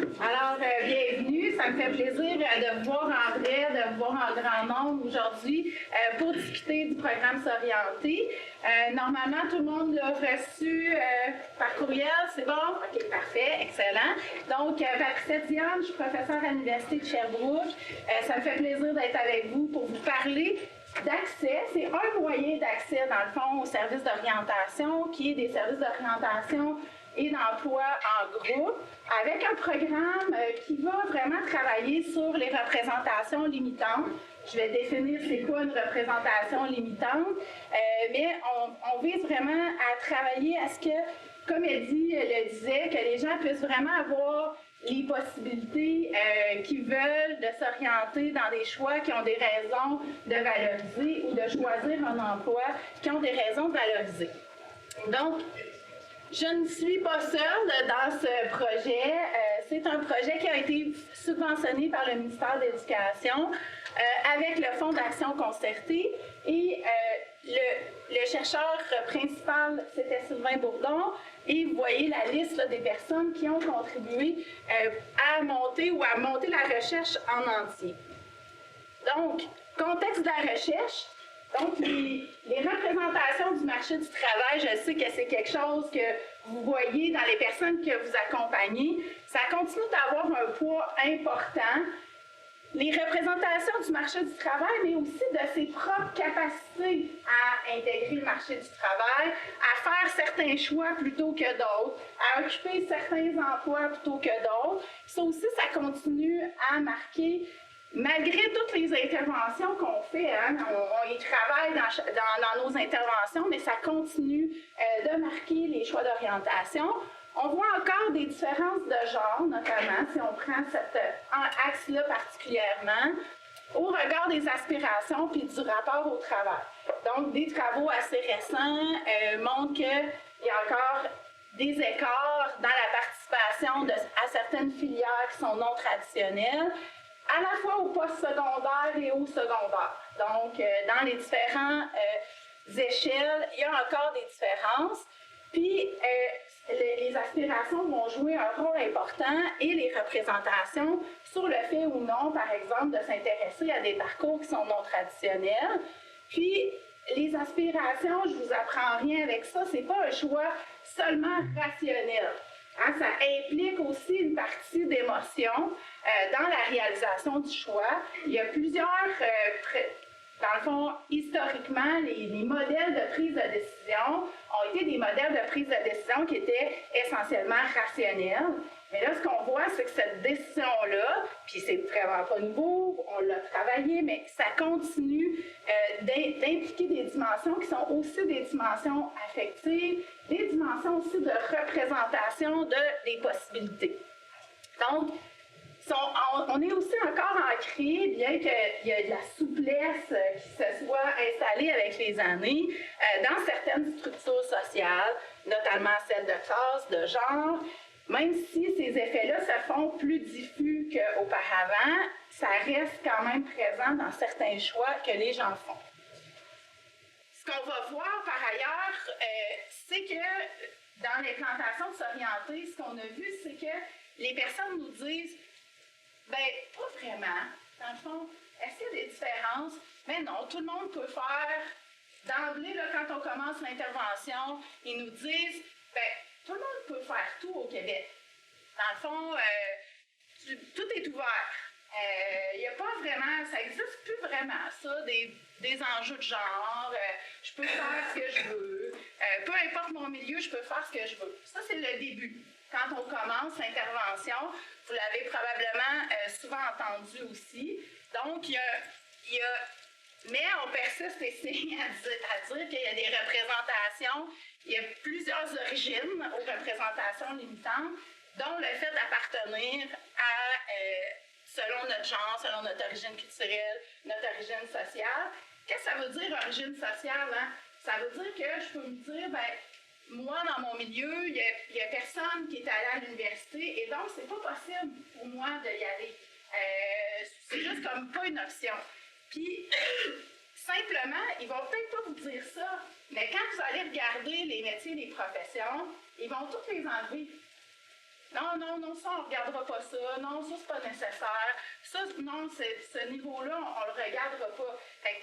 Alors, bienvenue. Ça me fait plaisir de vous voir en vrai, de vous voir en grand nombre aujourd'hui pour discuter du programme S'orienter. Normalement, tout le monde l'a reçu par courriel, c'est bon? OK, parfait, excellent. Donc, Patricia Diane, je suis professeure à l'Université de Sherbrooke. Ça me fait plaisir d'être avec vous pour vous parler d'accès. C'est un moyen d'accès, dans le fond, aux services d'orientation, qui est des services d'orientation et d'emploi en groupe, avec un programme qui va vraiment travailler sur les représentations limitantes. Je vais définir c'est quoi une représentation limitante, mais on vise vraiment à travailler à ce que, comme Eddie le disait, que les gens puissent vraiment avoir les possibilités qu'ils veulent de s'orienter dans des choix qui ont des raisons de valoriser ou de choisir un emploi qui ont des raisons de valoriser. Donc, je ne suis pas seule dans ce projet. C'est un projet qui a été subventionné par le ministère de l'Éducation avec le Fonds d'action concertée. Et le chercheur principal, c'était Sylvain Bourdon. Et vous voyez la liste là, des personnes qui ont contribué à monter la recherche en entier. Donc, contexte de la recherche. Donc, les représentations du marché du travail, je sais que c'est quelque chose que vous voyez dans les personnes que vous accompagnez. Ça continue d'avoir un poids important. Les représentations du marché du travail, mais aussi de ses propres capacités à intégrer le marché du travail, à faire certains choix plutôt que d'autres, à occuper certains emplois plutôt que d'autres. Ça aussi, ça continue à marquer. Malgré toutes les interventions qu'on fait, hein, on y travaille dans nos interventions, mais ça continue de marquer les choix d'orientation. On voit encore des différences de genre, notamment, si on prend cet axe-là particulièrement, au regard des aspirations puis du rapport au travail. Donc, des travaux assez récents montrent qu'il y a encore des écarts dans la participation à certaines filières qui sont non traditionnelles, à la fois au post-secondaire et au secondaire. Donc, dans les différentes échelles, il y a encore des différences. Puis, les aspirations vont jouer un rôle important et les représentations sur le fait ou non, par exemple, de s'intéresser à des parcours qui sont non traditionnels. Puis, les aspirations, je ne vous apprends rien avec ça, ce n'est pas un choix seulement rationnel. Hein, ça implique aussi une partie d'émotion dans la réalisation du choix. Il y a plusieurs, dans le fond, historiquement, les modèles de prise de décision ont été des modèles de prise de décision qui étaient essentiellement rationnels. Mais là, ce qu'on voit, c'est que cette décision-là, puis c'est vraiment pas nouveau, on l'a travaillé, mais ça continue d'impliquer des dimensions qui sont aussi des dimensions affectives, des dimensions aussi de représentation des possibilités. Donc, on est aussi encore ancré, bien qu'il y ait de la souplesse qui se soit installée avec les années, dans certaines structures sociales, notamment celles de classe, de genre. Même si ces effets-là se font plus diffus qu'auparavant, ça reste quand même présent dans certains choix que les gens font. Ce qu'on va voir par ailleurs, c'est que dans les plantations de s'orienter, ce qu'on a vu, c'est que les personnes nous disent ben, pas vraiment. Dans le fond, est-ce qu'il y a des différences? Mais non, tout le monde peut faire. D'emblée, là, quand on commence l'intervention, ils nous disent ben, tout le monde peut faire tout au Québec. Dans le fond, tout est ouvert. Il n'y a pas vraiment, ça n'existe plus vraiment, ça, des enjeux de genre. Je peux faire ce que je veux. Peu importe mon milieu, je peux faire ce que je veux. Ça, c'est le début. Quand on commence l'intervention, vous l'avez probablement souvent entendu aussi. Donc, mais on persiste et signe à dire qu'il y a des représentations, il y a plusieurs origines aux représentations limitantes, dont le fait d'appartenir selon notre genre, selon notre origine culturelle, notre origine sociale. Qu'est-ce que ça veut dire, origine sociale? Hein? Ça veut dire que je peux me dire, ben, moi, dans mon milieu, il y a personne qui est allé à l'université et donc, c'est pas possible pour moi d'y aller. C'est juste comme pas une option. Puis, simplement, ils vont peut-être pas vous dire ça, mais quand vous allez regarder les métiers, les professions, ils vont tous les enlever. Non, non, non, ça, on ne regardera pas ça. Non, ça, c'est pas nécessaire. Ça, non, ce niveau-là, on ne le regardera pas.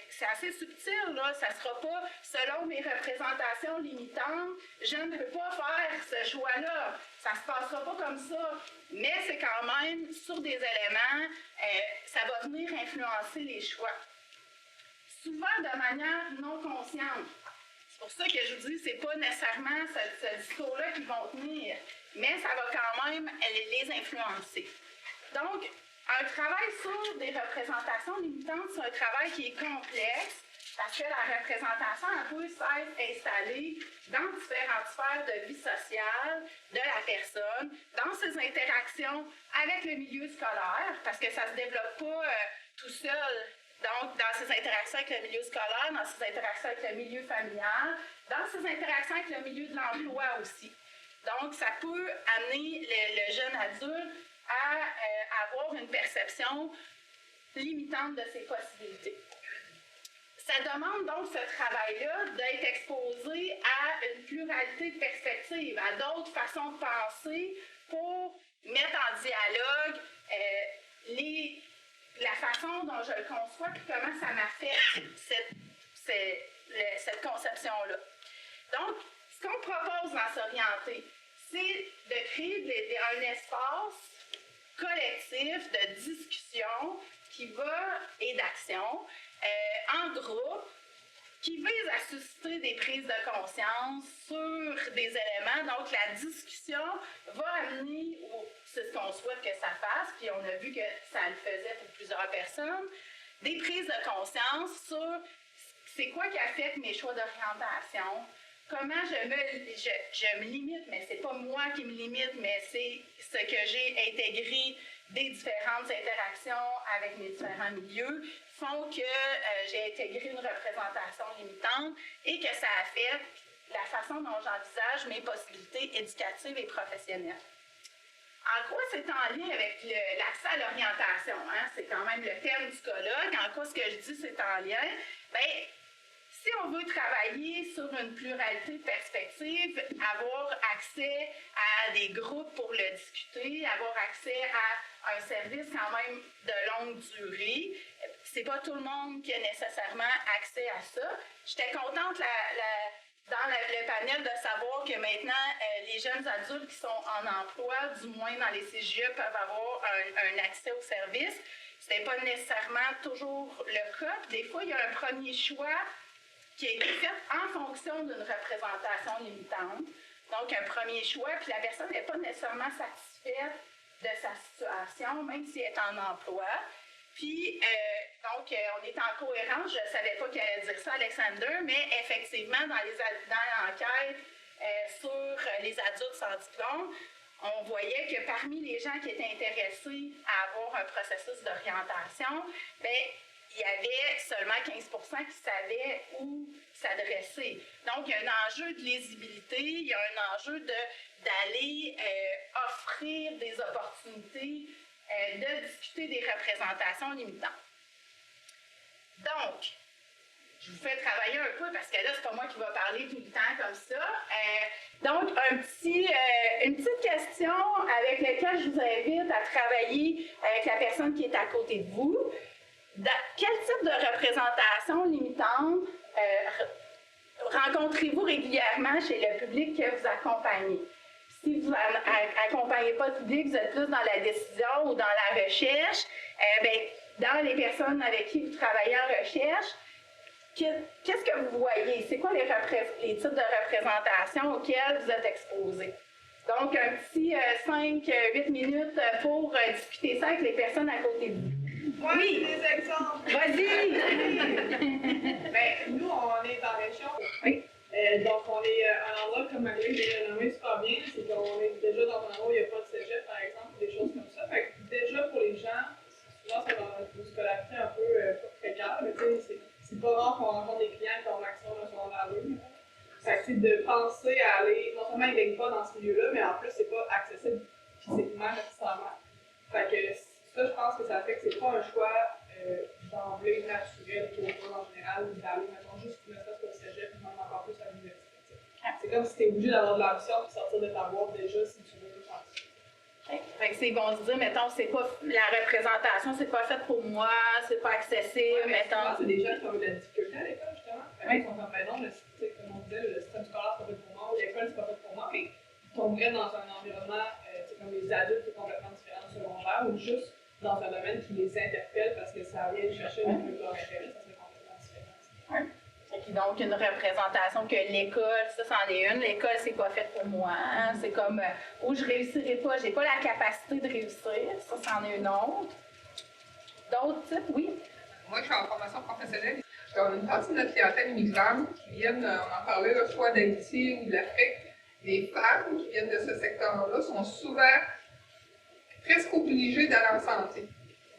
C'est assez subtil, là. Ça ne sera pas, selon mes représentations limitantes, je ne peux pas faire ce choix-là. Ça ne se passera pas comme ça. Mais c'est quand même, sur des éléments, ça va venir influencer les choix. Souvent de manière non consciente. C'est pour ça que je vous dis, c'est pas nécessairement ce discours-là qui vont tenir, mais ça va quand même les influencer. Donc, un travail sur des représentations limitantes, c'est un travail qui est complexe parce que la représentation, elle peut s'être installée dans différentes sphères de vie sociale de la personne, dans ses interactions avec le milieu scolaire, parce que ça ne se développe pas tout seul. Donc, dans ses interactions avec le milieu scolaire, dans ses interactions avec le milieu familial, dans ses interactions avec le milieu de l'emploi aussi. Donc, ça peut amener le jeune adulte à avoir une perception limitante de ses possibilités. Ça demande donc ce travail-là d'être exposé à une pluralité de perspectives, à d'autres façons de penser pour mettre en dialogue la façon dont je le conçois et comment ça m'affecte cette conception-là. Donc, ce qu'on propose dans S'orienter, c'est de créer un espace collectif de discussion et d'action en groupe qui vise à susciter des prises de conscience sur des éléments. Donc, la discussion va amener, c'est ce qu'on souhaite que ça fasse, puis on a vu que ça le faisait pour plusieurs personnes, des prises de conscience sur c'est quoi qui affecte mes choix d'orientation, comment je me limite, mais c'est pas moi qui me limite, mais c'est ce que j'ai intégré des différentes interactions avec mes différents milieux font que j'ai intégré une représentation limitante et que ça affecte la façon dont j'envisage mes possibilités éducatives et professionnelles. En quoi c'est en lien avec l'accès à l'orientation? Hein? C'est quand même le terme du colloque. En quoi ce que je dis c'est en lien? Bien, si on veut travailler sur une pluralité de perspectives, avoir accès à des groupes pour le discuter, avoir accès à un service quand même de longue durée, c'est pas tout le monde qui a nécessairement accès à ça. J'étais contente dans le panel de savoir que maintenant, les jeunes adultes qui sont en emploi, du moins dans les CGE, peuvent avoir un accès au service. Ce n'est pas nécessairement toujours le cas. Des fois, il y a un premier choix qui a été fait en fonction d'une représentation limitante. Donc, un premier choix, puis la personne n'est pas nécessairement satisfaite de sa situation, même si elle est en emploi. Puis, donc, on est en cohérence. Je ne savais pas qu'elle allait dire ça, Alexander, mais effectivement, dans l'enquête sur les adultes sans diplôme, on voyait que parmi les gens qui étaient intéressés à avoir un processus d'orientation, bien, il y avait seulement 15% qui savaient où s'adresser. Donc, il y a un enjeu de lisibilité, il y a un enjeu d'aller offrir des opportunités de discuter des représentations limitantes. Donc, je vous fais travailler un peu parce que là, c'est pas moi qui va parler tout le temps comme ça. Donc, une petite question avec laquelle je vous invite à travailler avec la personne qui est à côté de vous. Quel type de représentation limitante rencontrez-vous régulièrement chez le public que vous accompagnez? Si vous n'accompagnez pas le public, vous êtes plus dans la décision ou dans la recherche, dans les personnes avec qui vous travaillez en recherche, qu'est-ce que vous voyez? C'est quoi les types de représentations auxquelles vous êtes exposés? Donc, un petit 5-8 minutes pour discuter ça avec les personnes à côté de vous. Moi, oui. Des exemples. Vas-y! Nous, on est en région. Oui. Donc, on est à un endroit, comme Marie l'a nommé super bien, c'est qu'on est déjà dans un endroit où il n'y a pas de cégep, par exemple, des choses comme ça. Fait que déjà, pour les gens, souvent, c'est dans une scolarité un peu pas précaire, mais tu sais, c'est pas rare qu'on rencontre des clients qui ont un maximum de secondaire 2. Fait que c'est de penser à aller, non seulement ils ne baignent pas dans ce milieu-là, mais en plus, c'est pas accessible physiquement nécessairement. Fait que ça, je pense que ça fait que c'est pas un choix d'emblée naturel pour eux en général, d'aller, mettons, juste ne serait-ce qu'au cégep, puis même encore plus à l'université. C'est comme si tu es obligé d'avoir de l'ambition et sortir de ta boîte déjà si tu veux tout faire. Fait que ils vont se dire, mettons, c'est pas la représentation, c'est pas fait pour moi, c'est pas accessible, mettons. C'est des gens qui ont eu de la difficulté à l'école, justement. Ils sont comme, ben non, comme on disait, le système scolaire, c'est pas fait pour moi, ou l'école, c'est pas fait pour moi, mais ils tomberaient dans un environnement, comme les adultes, c'est complètement différent du secondaire, ou juste dans un domaine qui les interpelle parce que ça vient chercher le plus leur intérêt, ça serait complètement différent. Donc, une représentation que l'école, ça, c'en est une. L'école, c'est pas fait pour moi. Hein? C'est comme, où je réussirai pas, j'ai pas la capacité de réussir. Ça, c'en est une autre. D'autres types, oui? Moi, je suis en formation professionnelle. On a une partie de notre clientèle immigrante qui viennent, on en parlait, là, soit d'Haïti ou de l'Afrique. Les femmes qui viennent de ce secteur-là sont souvent presque obligées d'aller en santé.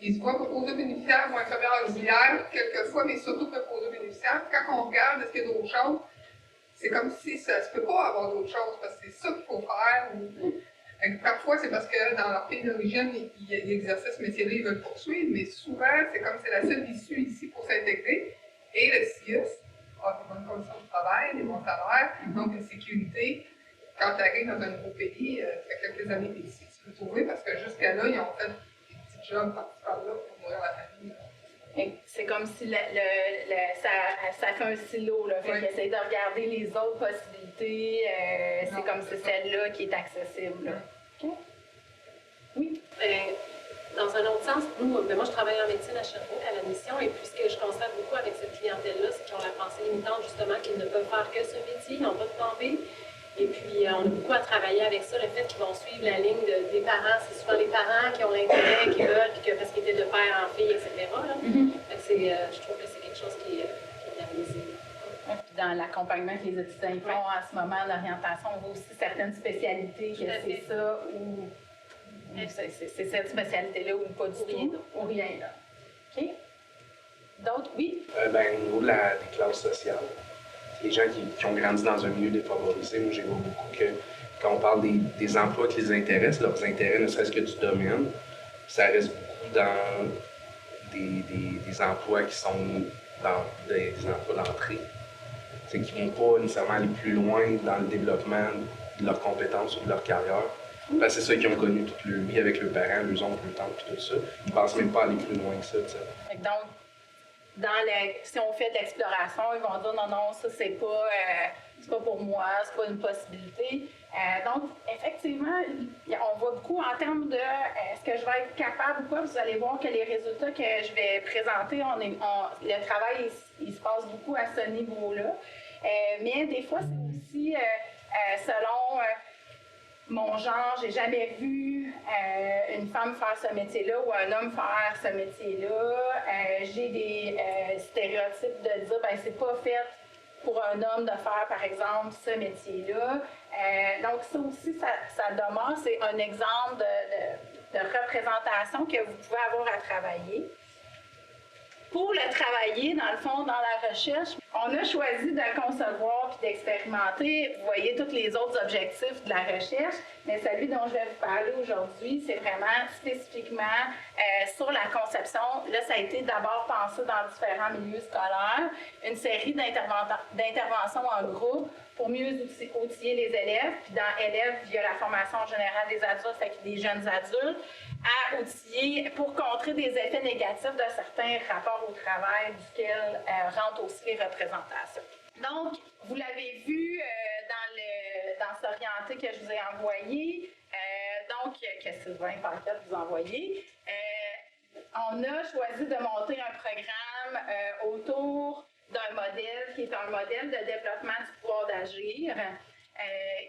Ils se voient préposés bénéficiaires ou infirmières auxiliaires, quelquefois, mais surtout préposés bénéficiaires. Quand on regarde, est-ce qu'il y a d'autres choses, c'est comme si ça ne se peut pas avoir d'autres choses, parce que c'est ça qu'il faut faire. Parfois, c'est parce que dans leur pays d'origine, ils exercent ce métier-là, ils veulent poursuivre, mais souvent, c'est comme c'est la seule issue ici pour s'intégrer. Et le CIUS a des bonnes conditions de travail, des bons salaires, donc une sécurité. Quand tu arrives dans un nouveau pays, ça fait quelques années que tu es ici, tu peux trouver, parce que jusqu'à là, ils ont fait job par-là pour nourrir la famille. C'est comme si ça fait un silo, là. Fait qu'ils essayent de regarder les autres possibilités. C'est comme si c'est celle-là qui est accessible. Là. Okay. Oui? Dans un autre sens, moi, je travaille en médecine à Sherbrooke, à la mission, et puis ce que je constate beaucoup avec cette clientèle-là, c'est qu'ils ont la pensée limitante, justement, qu'ils ne peuvent faire que ce métier, ils n'ont pas de plan B. Et puis, on a beaucoup à travailler avec ça, le fait qu'ils vont suivre la ligne des parents. C'est souvent les parents qui ont l'intérêt, qui veulent, puis parce qu'ils étaient de père en fille, etc. Là. Je trouve que c'est quelque chose qui est réalisé. Dans l'accompagnement que les étudiants font en ce moment, l'orientation, on voit aussi certaines spécialités, que c'est ça, ou c'est cette spécialité-là, ou pas du tout, ou rien. Là. OK? D'autres, oui? Au niveau des classes sociales. Les gens qui ont grandi dans un milieu défavorisé, moi, j'ai vu beaucoup que quand on parle des emplois qui les intéressent, leurs intérêts, ne serait-ce que du domaine, ça reste beaucoup dans des emplois qui sont dans des emplois d'entrée. C'est qu'ils ne vont pas nécessairement aller plus loin dans le développement de leurs compétences ou de leur carrière. Parce que c'est ça qu'ils ont connu toute leur vie avec leurs parents, leurs oncles, leurs tantes et tout ça. Ils ne pensent même pas aller plus loin que ça. Donc, si on fait de l'exploration, ils vont dire non, ça c'est pas pour moi, c'est pas une possibilité. Donc, effectivement, on voit beaucoup en termes de est-ce que je vais être capable ou pas. Vous allez voir que les résultats que je vais présenter, le travail, il se passe beaucoup à ce niveau-là. Mais des fois, c'est aussi selon mon genre, j'ai jamais vu une femme faire ce métier-là ou un homme faire ce métier-là. J'ai des stéréotypes de dire, ben c'est pas fait pour un homme de faire, par exemple, ce métier-là. Donc ça aussi, ça demeure, c'est un exemple de représentation que vous pouvez avoir à travailler. Pour le travailler, dans le fond, dans la recherche, on a choisi de concevoir et d'expérimenter. Vous voyez tous les autres objectifs de la recherche, mais celui dont je vais vous parler aujourd'hui, c'est vraiment spécifiquement sur la conception. Là, ça a été d'abord pensé dans différents milieux scolaires, une série d'interventions en groupe pour mieux outiller les élèves, puis dans élèves, via la formation générale des adultes, fait que des jeunes adultes, à outiller pour contrer des effets négatifs de certains rapports au travail duquel rentrent aussi les représentations. Donc, vous l'avez vu dans s'orienter que je vous ai envoyé, que Sylvain Paquette vous a envoyé, on a choisi de monter un programme autour d'un modèle qui est un modèle de développement du pouvoir d'agir,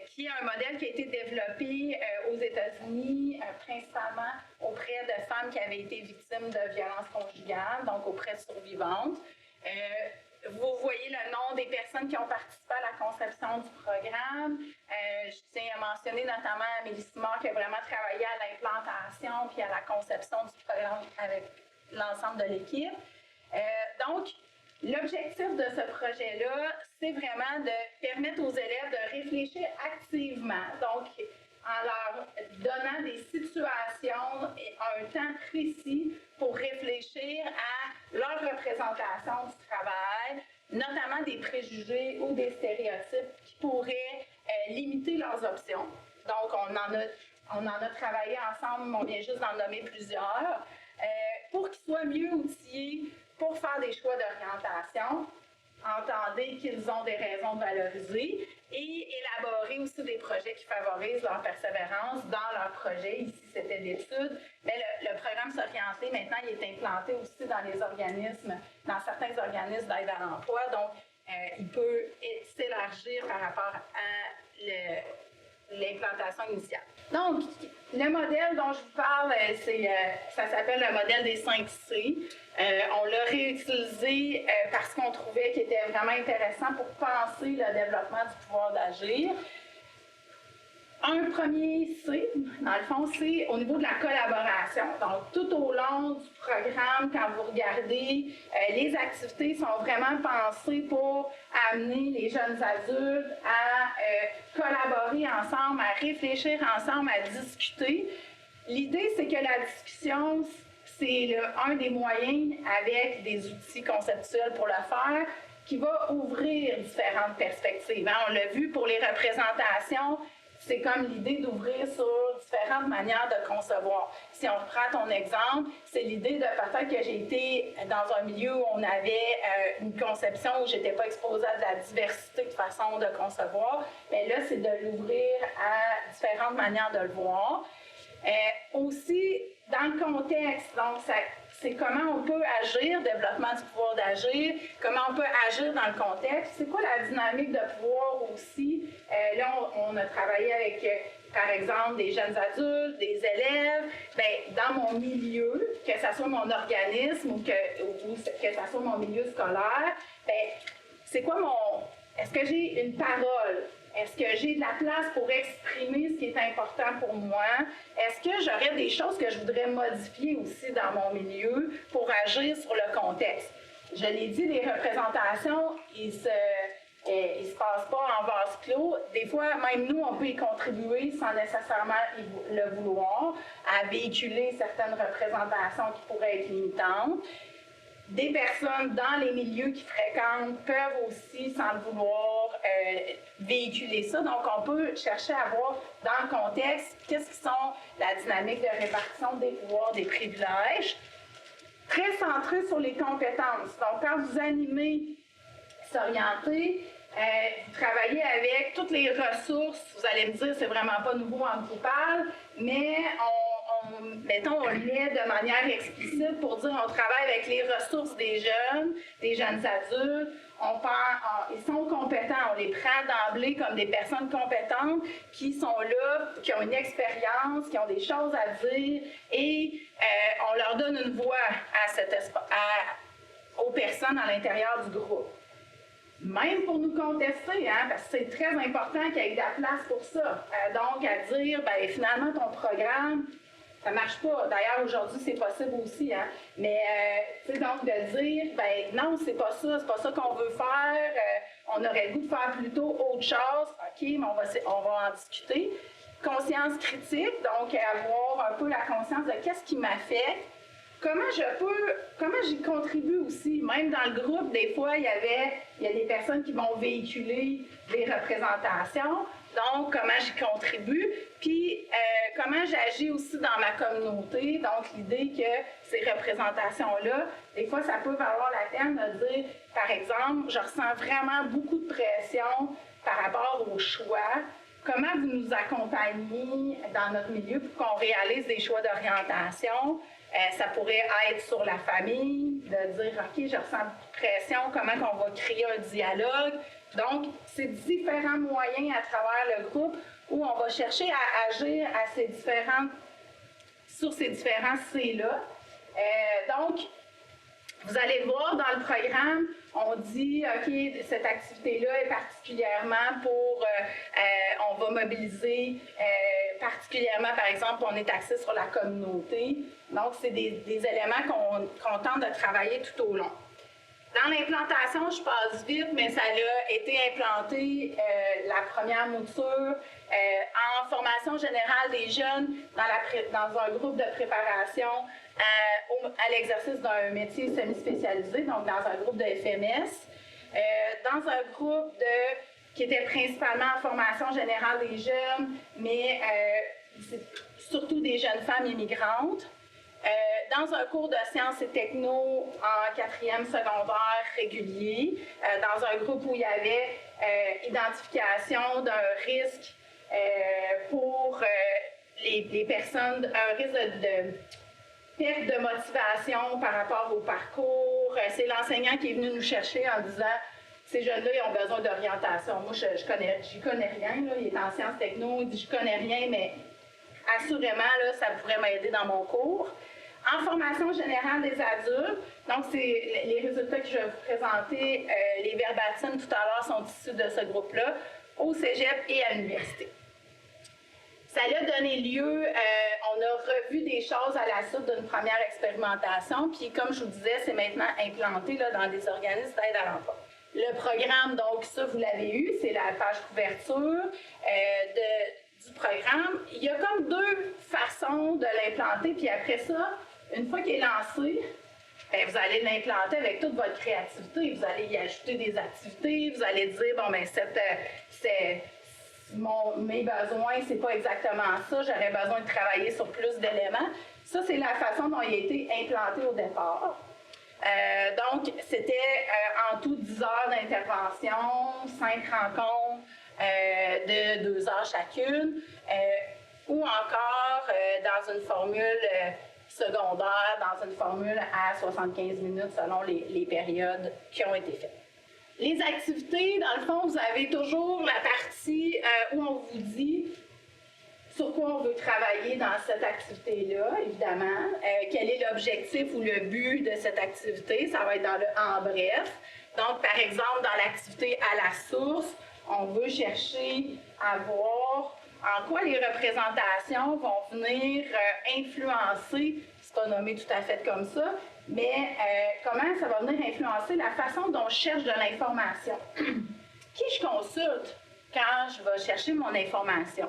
qui est un modèle qui a été développé aux États-Unis, principalement auprès de femmes qui avaient été victimes de violences conjugales, donc auprès de survivantes. Vous voyez le nom des personnes qui ont participé à la conception du programme. Je tiens à mentionner notamment Amélie Simard qui a vraiment travaillé à l'implantation puis à la conception du programme avec l'ensemble de l'équipe. Donc, l'objectif de ce projet-là, c'est vraiment de permettre aux élèves de réfléchir activement, donc en leur donnant des situations et un temps précis pour réfléchir à leur représentation du travail, notamment des préjugés ou des stéréotypes qui pourraient limiter leurs options. Donc, on en a on en a travaillé ensemble, on vient juste d'en nommer plusieurs, pour qu'ils soient mieux outillés pour faire des choix d'orientation. Entendez qu'ils ont des raisons de valoriser et élaborer aussi des projets qui favorisent leur persévérance dans leur projet. Ici, c'était d'études. Mais le programme S'orienter, maintenant, il est implanté aussi dans les organismes, dans certains organismes d'aide à l'emploi. Donc, il peut s'élargir par rapport à l'implantation initiale. Donc, le modèle dont je vous parle, ça s'appelle le modèle des 5 C. On l'a réutilisé parce qu'on trouvait qu'il était vraiment intéressant pour penser le développement du pouvoir d'agir. Un premier C, dans le fond, c'est au niveau de la collaboration. Donc, tout au long du programme, quand vous regardez, les activités sont vraiment pensées pour amener les jeunes adultes à collaborer ensemble, à réfléchir ensemble, à discuter. L'idée, c'est que la discussion, c'est un des moyens avec des outils conceptuels pour le faire, qui va ouvrir différentes perspectives. On l'a vu pour les représentations, c'est comme l'idée d'ouvrir sur différentes manières de concevoir. Si on reprend ton exemple, c'est l'idée de peut-être que j'ai été dans un milieu où on avait une conception où je n'étais pas exposée à de la diversité de façon de concevoir. Mais là, c'est de l'ouvrir à différentes manières de le voir. Aussi, dans le contexte, donc c'est comment on peut agir, développement du pouvoir d'agir, comment on peut agir dans le contexte. C'est quoi la dynamique de pouvoir aussi? Là, on a travaillé avec, par exemple, des jeunes adultes, des élèves. Bien, dans mon milieu, que ce soit mon organisme ou que ce soit mon milieu scolaire, bien, c'est quoi est-ce que j'ai une parole? Est-ce que j'ai de la place pour exprimer ce qui est important pour moi? Est-ce que j'aurais des choses que je voudrais modifier aussi dans mon milieu pour agir sur le contexte? Je l'ai dit, les représentations, ils se passent pas en vase clos. Des fois, même nous, on peut y contribuer sans nécessairement le vouloir, à véhiculer certaines représentations qui pourraient être limitantes. Des personnes dans les milieux qui fréquentent peuvent aussi, sans le vouloir, véhiculer ça. Donc, on peut chercher à voir dans le contexte qu'est-ce qui sont la dynamique de répartition des pouvoirs, des privilèges. Très centré sur les compétences. Donc, quand vous animez S'orienter, vous travaillez avec toutes les ressources. Vous allez me dire, c'est vraiment pas nouveau en vous parle, mais mettons, on le met de manière explicite pour dire on travaille avec les ressources des jeunes adultes, ils sont compétents, on les prend d'emblée comme des personnes compétentes qui sont là, qui ont une expérience, qui ont des choses à dire et on leur donne une voix aux personnes à l'intérieur du groupe. Même pour nous contester, parce que c'est très important qu'il y ait de la place pour ça. Donc, à dire, ben, finalement, ton programme, ça ne marche pas. D'ailleurs, aujourd'hui, c'est possible aussi. Mais, donc, de dire, ben non, c'est pas ça qu'on veut faire. On aurait le goût de faire plutôt autre chose. OK, mais on va en discuter. Conscience critique, donc avoir un peu la conscience de qu'est-ce qui m'affecte. Comment j'y contribue aussi? Même dans le groupe, des fois, il y a des personnes qui vont véhiculer des représentations. Donc, comment j'y contribue? Puis, comment j'agis aussi dans ma communauté? Donc, l'idée que ces représentations-là, des fois, ça peut valoir la peine de dire, par exemple, je ressens vraiment beaucoup de pression par rapport au choix. Comment vous nous accompagnez dans notre milieu pour qu'on réalise des choix d'orientation? Ça pourrait être sur la famille, de dire, OK, je ressens beaucoup de pression, comment on va créer un dialogue. Donc, c'est différents moyens à travers le groupe où on va chercher à agir sur ces différents C-là. Donc, vous allez le voir dans le programme, on dit, OK, cette activité-là est particulièrement on va mobiliser particulièrement, par exemple, on est axé sur la communauté. Donc, c'est des éléments qu'on tente de travailler tout au long. Dans l'implantation, je passe vite, mais ça a été implanté, la première mouture, en formation générale des jeunes dans un groupe de préparation à l'exercice d'un métier semi-spécialisé, donc dans un groupe de FMS, dans un groupe qui était principalement en formation générale des jeunes, mais c'est surtout des jeunes femmes immigrantes. Dans un cours de sciences et techno en 4e secondaire régulier, dans un groupe où il y avait identification d'un risque pour les personnes, un risque de perte de motivation par rapport au parcours. C'est l'enseignant qui est venu nous chercher en disant ces jeunes-là, ils ont besoin d'orientation. Moi, j'y connais rien. Là. Il est en sciences techno, il dit je connais rien, mais assurément, là, ça pourrait m'aider dans mon cours. En formation générale des adultes, donc c'est les résultats que je vais vous présenter, les verbatims tout à l'heure sont issus de ce groupe-là, au cégep et à l'université. Ça a donné lieu, on a revu des choses à la suite d'une première expérimentation, puis comme je vous disais, c'est maintenant implanté là, dans des organismes d'aide à l'emploi. Le programme, donc ça vous l'avez eu, c'est la page couverture du programme. Il y a comme deux façons de l'implanter, puis après ça, une fois qu'il est lancé, bien, vous allez l'implanter avec toute votre créativité. Vous allez y ajouter des activités, vous allez dire, bon, bien, mes besoins, c'est pas exactement ça, j'aurais besoin de travailler sur plus d'éléments. Ça, c'est la façon dont il a été implanté au départ. Donc, c'était en tout 10 heures d'intervention, 5 rencontres de 2 heures chacune, ou encore dans une formule secondaire, dans une formule à 75 minutes selon les périodes qui ont été faites. Les activités, dans le fond, vous avez toujours la partie où on vous dit sur quoi on veut travailler dans cette activité-là, évidemment. Quel est l'objectif ou le but de cette activité? Ça va être dans le « en bref ». Donc, par exemple, dans l'activité « à la source », on veut chercher à voir en quoi les représentations vont venir influencer, c'est pas nommé tout à fait comme ça, mais comment ça va venir influencer la façon dont je cherche de l'information. Qui je consulte quand je vais chercher mon information?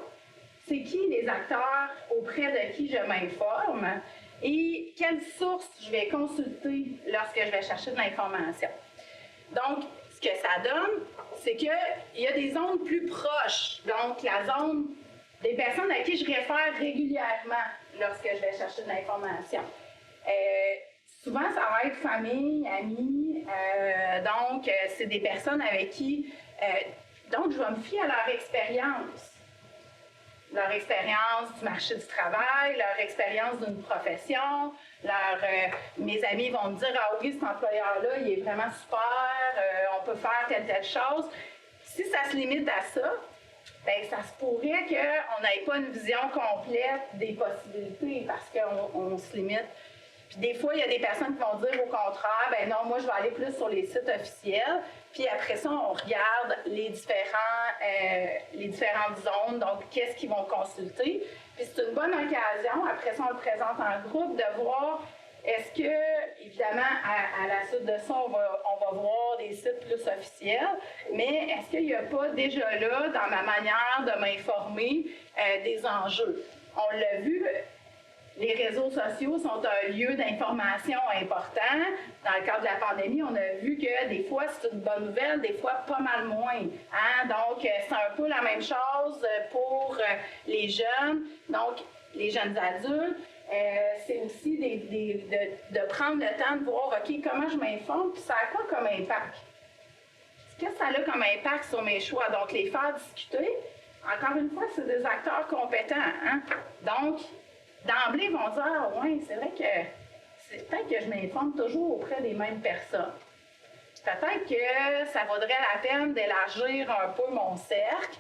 C'est qui les acteurs auprès de qui je m'informe et quelles sources je vais consulter lorsque je vais chercher de l'information. Donc, ce que ça donne, c'est qu'il y a des zones plus proches. Donc, la zone des personnes à qui je réfère régulièrement lorsque je vais chercher de l'information. Souvent, ça va être famille, amis. Donc, c'est des personnes avec qui... donc, je vais me fier à leur expérience. Leur expérience du marché du travail, leur expérience d'une profession. Mes amis vont me dire « Ah oui, cet employeur-là, il est vraiment super, on peut faire telle chose. » Si ça se limite à ça, bien, ça se pourrait qu'on n'ait pas une vision complète des possibilités parce qu'on se limite. Puis des fois, il y a des personnes qui vont dire au contraire, ben non, moi je vais aller plus sur les sites officiels. Puis après ça, on regarde les différentes zones, donc qu'est-ce qu'ils vont consulter. Puis c'est une bonne occasion, après ça on le présente en groupe, de voir est-ce que, évidemment, à la suite de ça, on va voir des sites plus officiels, mais est-ce qu'il n'y a pas déjà là, dans ma manière de m'informer, des enjeux? On l'a vu, les réseaux sociaux sont un lieu d'information important. Dans le cadre de la pandémie, on a vu que des fois, c'est une bonne nouvelle, des fois, pas mal moins. Hein? Donc, c'est un peu la même chose pour les jeunes, donc les jeunes adultes. C'est aussi de prendre le temps de voir, OK, comment je m'informe, puis ça a quoi comme impact? Qu'est-ce que ça a comme impact sur mes choix? Donc, les faire discuter, encore une fois, c'est des acteurs compétents. Hein? Donc, d'emblée, ils vont dire, ah, oui, c'est vrai que c'est peut-être que je m'informe toujours auprès des mêmes personnes. Peut-être que ça vaudrait la peine d'élargir un peu mon cercle,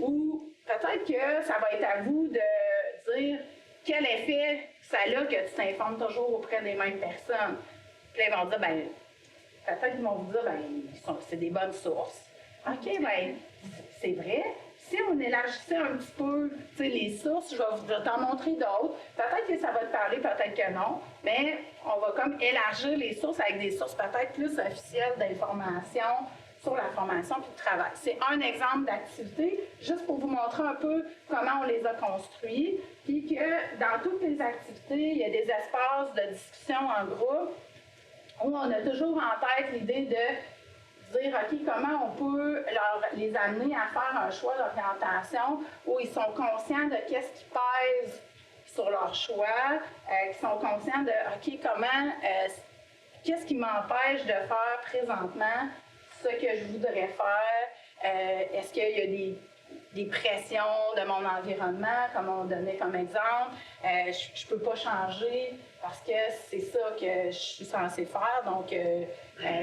ou peut-être que ça va être à vous de dire quel effet ça a que tu t'informes toujours auprès des mêmes personnes. Puis là, ils vont dire, ben, peut-être qu'ils vont vous dire, ben, c'est des bonnes sources. OK, ben, c'est vrai. Si on élargissait un petit peu les sources, je vais t'en montrer d'autres. Peut-être que ça va te parler, peut-être que non. Mais on va comme élargir les sources avec des sources peut-être plus officielles d'information sur la formation et le travail. C'est un exemple d'activité, juste pour vous montrer un peu comment on les a construits, puis que dans toutes les activités, il y a des espaces de discussion en groupe où on a toujours en tête l'idée de dire, OK, comment on peut les amener à faire un choix d'orientation où ils sont conscients de qu'est-ce qui pèse sur leur choix, qui sont conscients de, OK, qu'est-ce qui m'empêche de faire présentement ce que je voudrais faire? Est-ce qu'il y a des pressions de mon environnement, comme on donnait comme exemple? Je ne peux pas changer parce que c'est ça que je suis censée faire. Donc,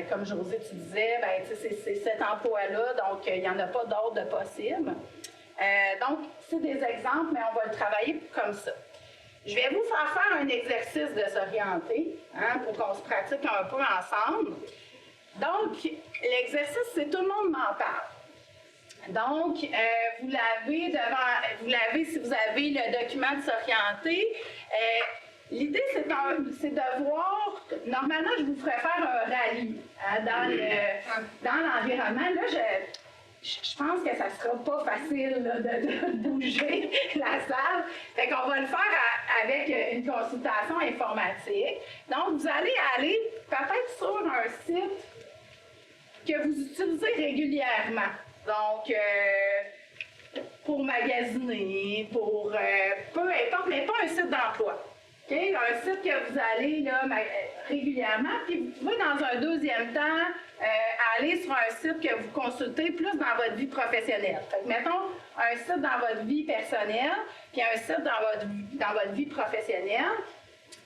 comme Josée, tu disais, ben, c'est cet emploi-là, donc il n'y en a pas d'autres de possible. Donc, c'est des exemples, mais on va le travailler comme ça. Je vais vous faire un exercice de s'orienter, hein, pour qu'on se pratique un peu ensemble. Donc, l'exercice, c'est tout le monde m'en parle. Donc, vous l'avez si vous avez le document de s'orienter. L'idée, c'est de voir, normalement, je vous ferais faire un rallye hein, dans l'environnement. Là, je pense que ça ne sera pas facile là, de bouger la salle. Fait qu'on va le faire avec une consultation informatique. Donc, vous allez aller peut-être sur un site que vous utilisez régulièrement. Donc, pour magasiner, pour peu importe, mais pas un site d'emploi. Okay? Un site que vous allez là, régulièrement, puis vous pouvez dans un deuxième temps aller sur un site que vous consultez plus dans votre vie professionnelle. Fait que, mettons un site dans votre vie personnelle, puis un site dans votre vie professionnelle.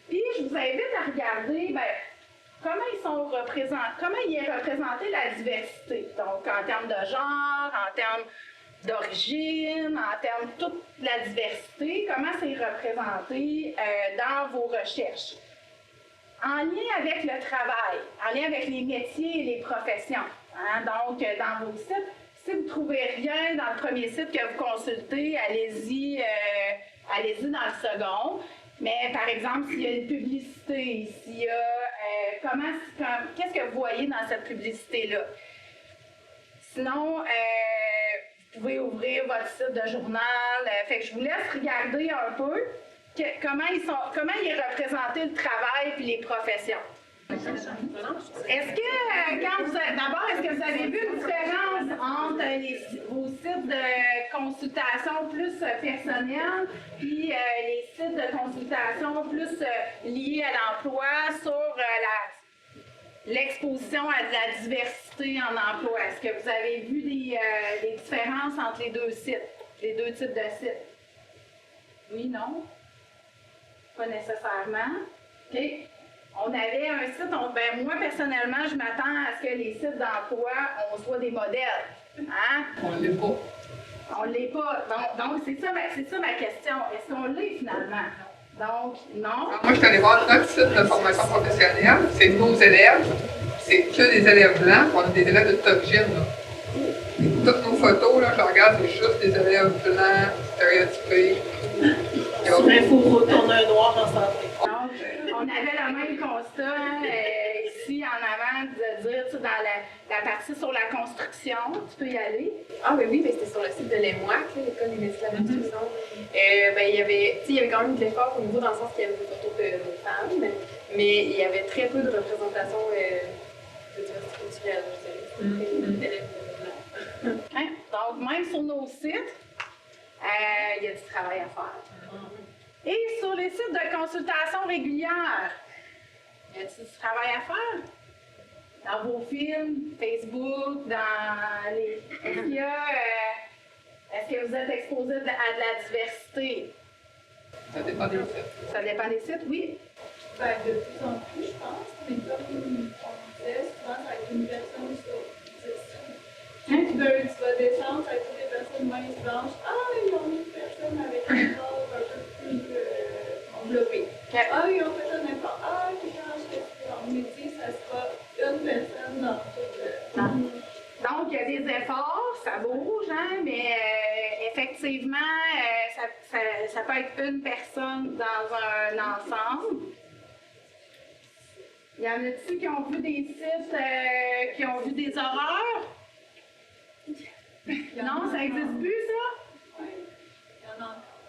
Puis je vous invite à regarder comment il est représenté la diversité. Donc en termes de genre, en termes d'origine, en termes de toute la diversité, comment c'est représenté dans vos recherches. En lien avec le travail, en lien avec les métiers et les professions. Hein? Donc, dans vos sites, si vous ne trouvez rien dans le premier site que vous consultez, allez-y dans le second. Mais par exemple, s'il y a une publicité, s'il y a qu'est-ce que vous voyez dans cette publicité-là? Sinon, vous pouvez ouvrir votre site de journal. Fait que je vous laisse regarder un peu comment il est représenté le travail et les professions. Est-ce que vous avez vu une différence entre vos sites de consultation plus personnels puis les sites de consultation plus liés à l'emploi sur l'exposition à de la diversité en emploi? Est-ce que vous avez vu des différences entre les deux sites, les deux types de sites? Oui, non? Pas nécessairement. OK. On avait un site, moi personnellement, je m'attends à ce que les sites d'emploi, on soit des modèles. Hein? On ne l'est pas. On ne l'est pas. Donc c'est ça ma question. Est-ce qu'on l'est finalement? Donc, non. Alors, moi, je suis allée voir notre site de formation professionnelle. C'est nos élèves. C'est que des élèves blancs. On a des élèves de top gym. Toutes nos photos, là, je regarde, c'est juste des élèves blancs, stéréotypés. Il faut retourner un noir dans sa tête. Donc, on avait le même constat ici en avant de dire, dans la partie sur la construction, tu peux y aller. Ah oui, mais c'était sur le site de l'EMOAC, l'École des métiers de la construction. Il y avait quand même de l'effort au niveau dans le sens qu'il y avait des photos de femmes, mais il y avait très peu de représentation de diversité culturelle, je dirais. Hein? Donc, même sur nos sites, il y a du travail à faire. Et sur les sites de consultation régulière, y a-t-il du travail à faire? Dans vos films, Facebook, dans les... Est-ce que vous êtes exposé à de la diversité? Ça dépend des sites. Ça dépend des sites, oui. De plus en plus, je pense. Mais comme on disait, souvent, ça va être une personne sur 10. Tu vas descendre, ça va être toutes les personnes minces blanches. Ils ont une personne avec un corps un peu plus enveloppé. Ils ont fait un effort. Qui change leur métier, ça sera une personne dans tout. Donc, il y a des efforts, ça bouge, hein, mais effectivement, ça peut être une personne dans un ensemble. Il y en a-t-il qui ont vu des sites qui ont vu des horreurs? Non, ça n'existe plus, ça? Oui,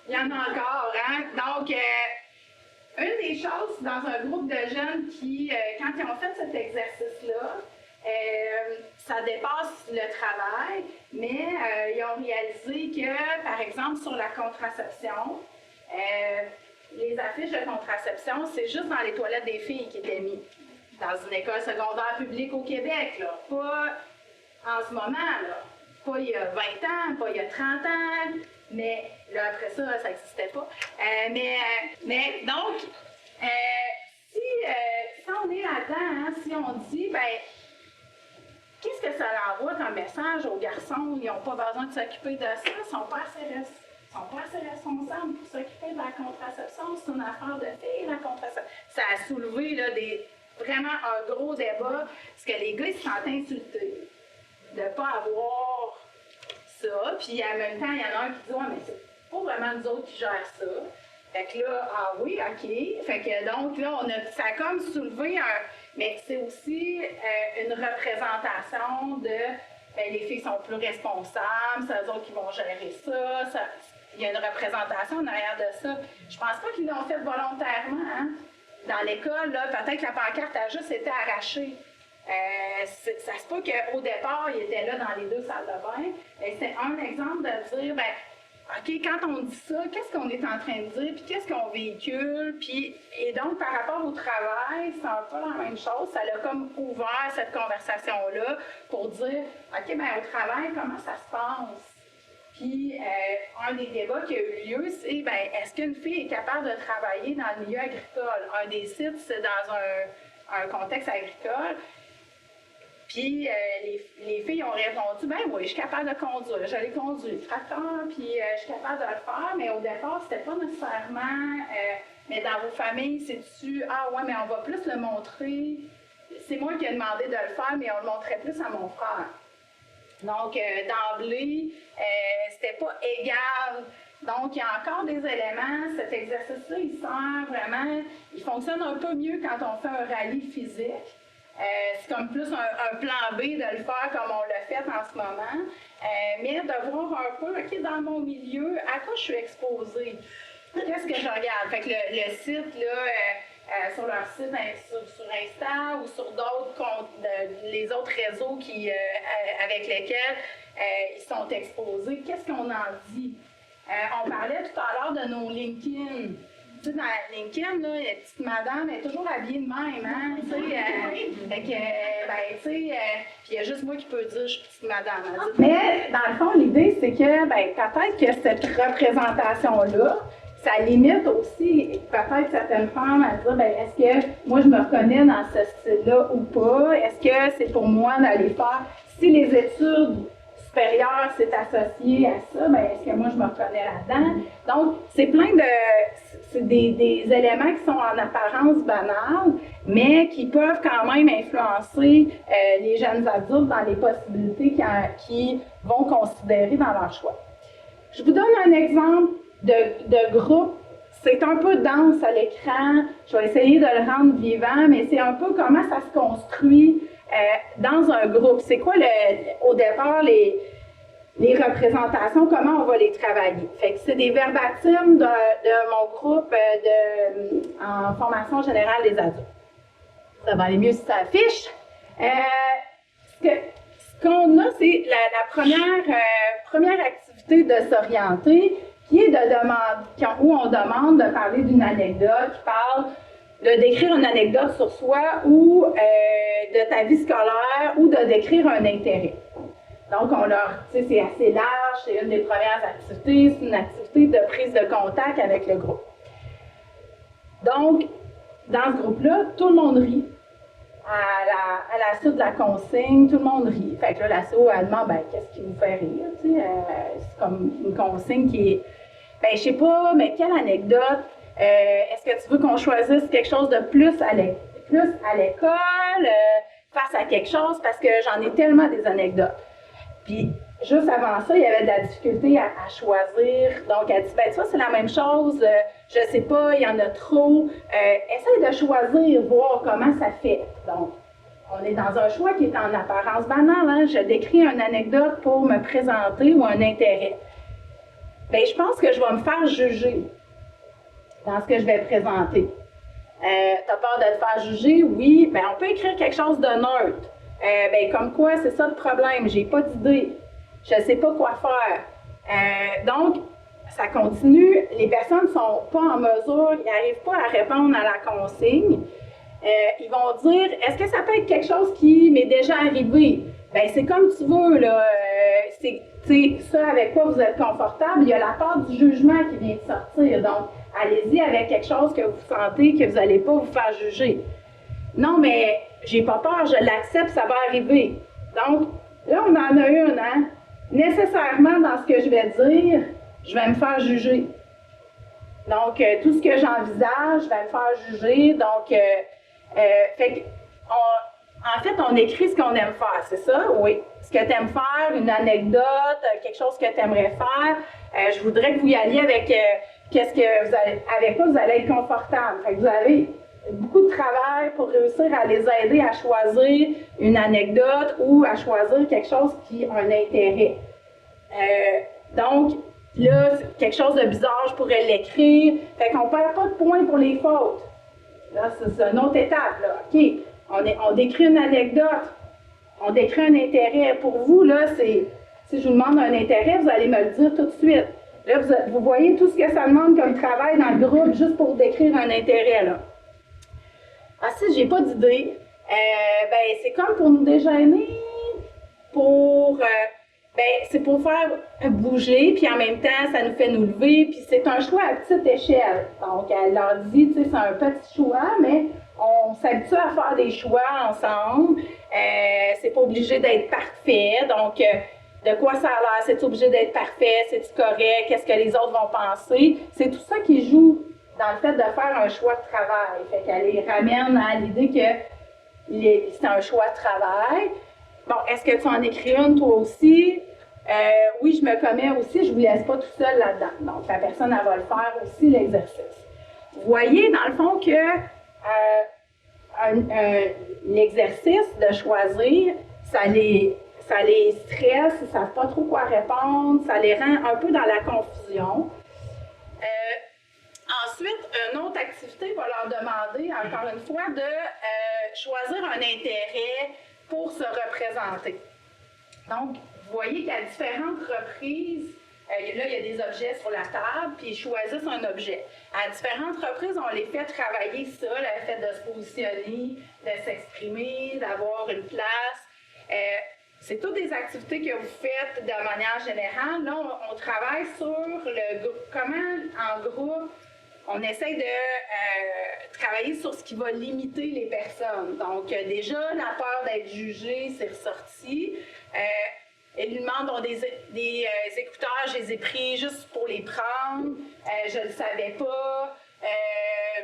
il y en a encore, hein? Donc, une des choses dans un groupe de jeunes qui, quand ils ont fait cet exercice-là, ça dépasse le travail, mais ils ont réalisé que, par exemple, sur la contraception, les affiches de contraception, c'est juste dans les toilettes des filles qui étaient mises. Dans une école secondaire publique au Québec, là, pas en ce moment, là, pas il y a 20 ans, pas il y a 30 ans, mais là, après ça, ça n'existait pas. Mais donc, si on est là-dedans, hein, si on dit, ben, qu'est-ce que ça envoie comme message aux garçons? Ils n'ont pas besoin de s'occuper de ça, ils ne sont pas assez responsables pour s'occuper de la contraception. C'est une affaire de filles, la contraception. Ça a soulevé là, vraiment un gros débat, parce que les gars ils se sentent insultés de ne pas avoir ça. Puis en même temps, il y en a un qui dit ouais, mais c'est pas vraiment nous autres qui gèrent ça. Fait que là, ah oui, OK. Fait que donc là, ça a comme soulevé un. Mais c'est aussi une représentation de ben, les filles sont plus responsables, c'est eux autres qui vont gérer ça. Il y a une représentation en arrière de ça. Je pense pas qu'ils l'ont fait volontairement. Hein? Dans l'école, là, peut-être que la pancarte a juste été arrachée. Ça se peut qu'au départ, il était là dans les 2 salles de bain. C'est un exemple de dire, ben, OK, quand on dit ça, qu'est-ce qu'on est en train de dire, puis qu'est-ce qu'on véhicule, et donc par rapport au travail, c'est un peu la même chose. Ça a comme ouvert cette conversation-là pour dire, OK, ben au travail, comment ça se passe? Puis, un des débats qui a eu lieu, c'est, ben, est-ce qu'une fille est capable de travailler dans le milieu agricole? Un des sites, c'est dans un contexte agricole. Puis, les filles ont répondu, ben oui, je suis capable de conduire. Je l'ai conduit le tracteur, puis je suis capable de le faire, mais au départ, c'était pas nécessairement, mais dans vos familles, c'est-tu, ah ouais, mais on va plus le montrer. C'est moi qui ai demandé de le faire, mais on le montrait plus à mon frère. Donc, d'emblée, c'était pas égal. Donc, il y a encore des éléments. Cet exercice-là, il sert vraiment, il fonctionne un peu mieux quand on fait un rallye physique. C'est comme plus un plan B de le faire comme on l'a fait en ce moment. Mais de voir un peu, OK, dans mon milieu, à quoi je suis exposée? Qu'est-ce que je regarde? Fait que le site, là, sur leur site, sur Insta ou sur d'autres comptes, les autres réseaux avec lesquels ils sont exposés, qu'est-ce qu'on en dit? On parlait tout à l'heure de nos LinkedIn. Tu sais, dans LinkedIn, là, la petite madame est toujours habillée de même, hein? Tu sais, fait que, ben, tu sais, puis il y a juste moi qui peux dire je suis petite madame. Hein, mais, dans le fond, l'idée, c'est que, ben, peut-être que cette représentation-là, ça limite aussi peut-être certaines femmes à dire, ben, est-ce que moi je me reconnais dans ce style-là ou pas? Est-ce que c'est pour moi d'aller faire, si les études supérieures c'est associé à ça, ben, est-ce que moi je me reconnais là-dedans? Donc, c'est des éléments qui sont en apparence banals, mais qui peuvent quand même influencer les jeunes adultes dans les possibilités qu'ils vont considérer dans leur choix. Je vous donne un exemple de groupe. C'est un peu dense à l'écran. Je vais essayer de le rendre vivant, mais c'est un peu comment ça se construit dans un groupe. C'est quoi, au départ, les représentations, comment on va les travailler. Fait que c'est des verbatims de mon groupe en formation générale des adultes. Ça va aller mieux si ça affiche. Ce qu'on a, c'est la première activité de s'orienter, qui est où on demande de parler d'une anecdote, qui parle de décrire une anecdote sur soi ou de ta vie scolaire ou de décrire un intérêt. Donc, c'est assez large, c'est une des premières activités, c'est une activité de prise de contact avec le groupe. Donc, dans ce groupe-là, tout le monde rit. À la suite de la consigne, tout le monde rit. Fait que là, l'asso, elle demande, ben, qu'est-ce qui vous fait rire? C'est comme une consigne qui est, ben, je sais pas, mais quelle anecdote? Est-ce que tu veux qu'on choisisse quelque chose de plus à l'école, face à quelque chose? Parce que j'en ai tellement des anecdotes. Puis, juste avant ça, il y avait de la difficulté à choisir. Donc, elle dit, ben, ça, c'est la même chose. Je sais pas, il y en a trop. Essaye de choisir, voir comment ça fait. Donc, on est dans un choix qui est en apparence banal. Hein? Je décris une anecdote pour me présenter ou un intérêt. Bien, je pense que je vais me faire juger dans ce que je vais présenter. T'as peur de te faire juger? Oui. Bien, on peut écrire quelque chose de neutre. Ben, comme quoi, c'est ça le problème, j'ai pas d'idée, je sais pas quoi faire. Donc, ça continue, les personnes ne sont pas en mesure, ils n'arrivent pas à répondre à la consigne. Ils vont dire, est-ce que ça peut être quelque chose qui m'est déjà arrivé? Bien, c'est comme tu veux, là. C'est ça avec quoi vous êtes confortable. Il y a la part du jugement qui vient de sortir. Donc, allez-y avec quelque chose que vous sentez que vous n'allez pas vous faire juger. Non, mais j'ai pas peur, je l'accepte, ça va arriver. Donc, là, on en a une, hein? Nécessairement, dans ce que je vais dire, je vais me faire juger. Donc, tout ce que j'envisage, je vais me faire juger. Donc, en fait, on écrit ce qu'on aime faire, c'est ça? Oui. Ce que tu aimes faire, une anecdote, quelque chose que tu aimerais faire. Je voudrais que vous y alliez avec avec quoi vous allez être confortable. Fait que vous avez beaucoup de travail pour réussir à les aider à choisir une anecdote ou à choisir quelque chose qui a un intérêt. Donc, là, quelque chose de bizarre, je pourrais l'écrire. Fait qu'on ne perd pas de points pour les fautes. Là, c'est une autre étape, là. OK, on décrit une anecdote, on décrit un intérêt. Pour vous, là, si je vous demande un intérêt, vous allez me le dire tout de suite. Là, vous voyez tout ce que ça demande comme travail dans le groupe juste pour décrire un intérêt, là. Ah, si j'ai pas d'idée, ben, c'est comme pour nous déjeuner, c'est pour faire bouger, puis en même temps, ça nous fait nous lever, puis c'est un choix à petite échelle. Donc, elle leur dit, tu sais, c'est un petit choix, mais on s'habitue à faire des choix ensemble. C'est pas obligé d'être parfait. Donc, de quoi ça a l'air? C'est obligé d'être parfait? C'est-tu correct? Qu'est-ce que les autres vont penser? C'est tout ça qui joue dans le fait de faire un choix de travail. Fait qu'elle les ramène à l'idée que c'est un choix de travail. Bon, est-ce que tu en écris une toi aussi? Oui, je me commets aussi, je ne vous laisse pas tout seul là-dedans. Donc, la personne, elle va le faire aussi, l'exercice. Vous voyez, dans le fond, que l'exercice de choisir, ça les stresse, ils ne savent pas trop quoi répondre, ça les rend un peu dans la confusion. Ensuite, une autre activité va leur demander, encore une fois, de choisir un intérêt pour se représenter. Donc, vous voyez qu'à différentes reprises, là, il y a des objets sur la table, puis ils choisissent un objet. À différentes reprises, on les fait travailler ça, le fait de se positionner, de s'exprimer, d'avoir une place. C'est toutes des activités que vous faites de manière générale. Là, on travaille sur comment, en groupe, on essaie de travailler sur ce qui va limiter les personnes. Donc, déjà, la peur d'être jugé, c'est ressorti. Elle lui demande des écouteurs, je les ai pris juste pour les prendre. Je ne le savais pas.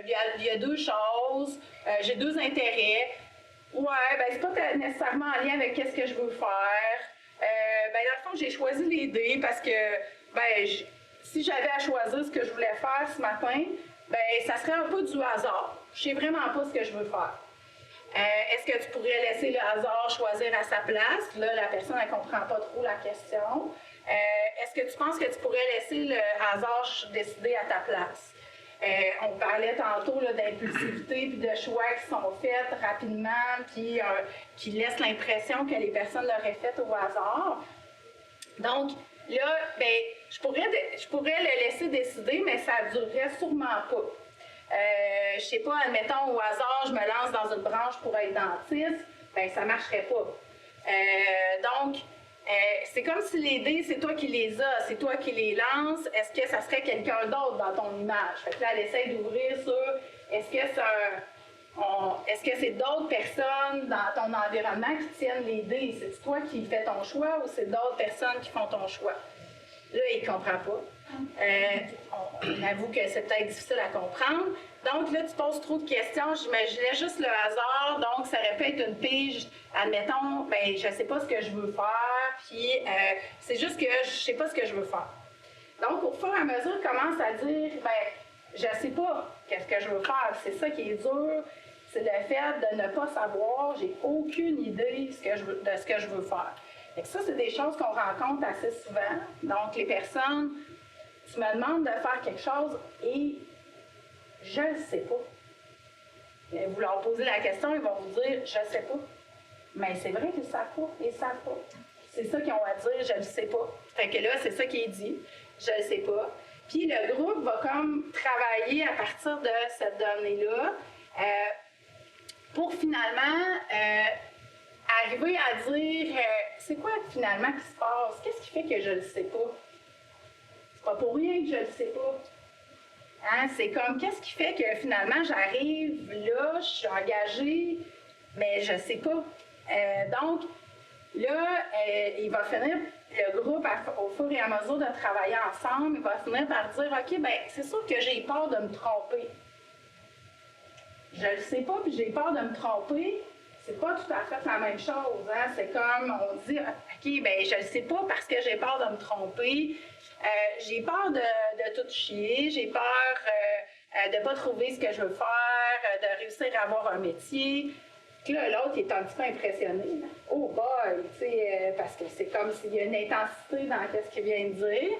Il y a deux choses. J'ai deux intérêts. Ouais, ben c'est pas nécessairement en lien avec qu'est-ce que je veux faire. Ben dans le fond, j'ai choisi les dés parce que, si j'avais à choisir ce que je voulais faire ce matin, ben ça serait un peu du hasard. Je sais vraiment pas ce que je veux faire. Est-ce que tu pourrais laisser le hasard choisir à sa place? Là, la personne, elle comprend pas trop la question. Est-ce que tu penses que tu pourrais laisser le hasard décider à ta place? On parlait tantôt d'impulsivité puis de choix qui sont faits rapidement puis qui laissent l'impression que les personnes l'auraient fait au hasard. Donc, là, je pourrais le laisser décider, mais ça ne durerait sûrement pas. Je ne sais pas, admettons, au hasard, je me lance dans une branche pour être dentiste, ça ne marcherait pas. Donc, c'est comme si les dés, c'est toi qui les as, c'est toi qui les lances. Est-ce que ça serait quelqu'un d'autre dans ton image? Fait que là, elle essaie d'ouvrir sur est-ce que c'est d'autres personnes dans ton environnement qui tiennent les dés? C'est toi qui fais ton choix ou c'est d'autres personnes qui font ton choix? Là, il ne comprend pas. On avoue que c'est peut-être difficile à comprendre. Donc là, tu poses trop de questions. J'imaginais juste le hasard. Donc, ça aurait pu être une pige. Admettons, je ne sais pas ce que je veux faire. Puis, c'est juste que je ne sais pas ce que je veux faire. Donc, au fur et à mesure, commence à dire, je ne sais pas qu'est-ce que je veux faire. C'est ça qui est dur. C'est le fait de ne pas savoir. J'ai aucune idée de ce que je veux faire. Et ça, c'est des choses qu'on rencontre assez souvent. Donc, les personnes, tu me demandes de faire quelque chose et je ne sais pas. Et vous leur posez la question, ils vont vous dire « je ne sais pas ». Mais c'est vrai qu'ils ne savent pas, ils ne savent pas. C'est ça qu'ils ont à dire, je ne le sais pas. Fait que là, c'est ça qui est dit, je ne le sais pas. Puis le groupe va comme travailler à partir de cette donnée-là pour finalement arriver à dire c'est quoi finalement qui se passe? Qu'est-ce qui fait que je ne le sais pas? C'est pas pour rien que je ne le sais pas. Hein? C'est comme qu'est-ce qui fait que finalement j'arrive là, je suis engagée, mais je ne sais pas. Donc, là, il va finir, le groupe, au fur et à mesure de travailler ensemble, il va finir par dire OK, bien, c'est sûr que j'ai peur de me tromper. Je le sais pas, puis j'ai peur de me tromper. C'est pas tout à fait la même chose. Hein? C'est comme on dit OK, bien, je le sais pas parce que j'ai peur de me tromper. J'ai peur de tout chier. J'ai peur de ne pas trouver ce que je veux faire, de réussir à avoir un métier. Puis là, l'autre est un petit peu impressionné. Là. Oh boy, tu sais, parce que c'est comme s'il y a une intensité dans ce qu'il vient de dire.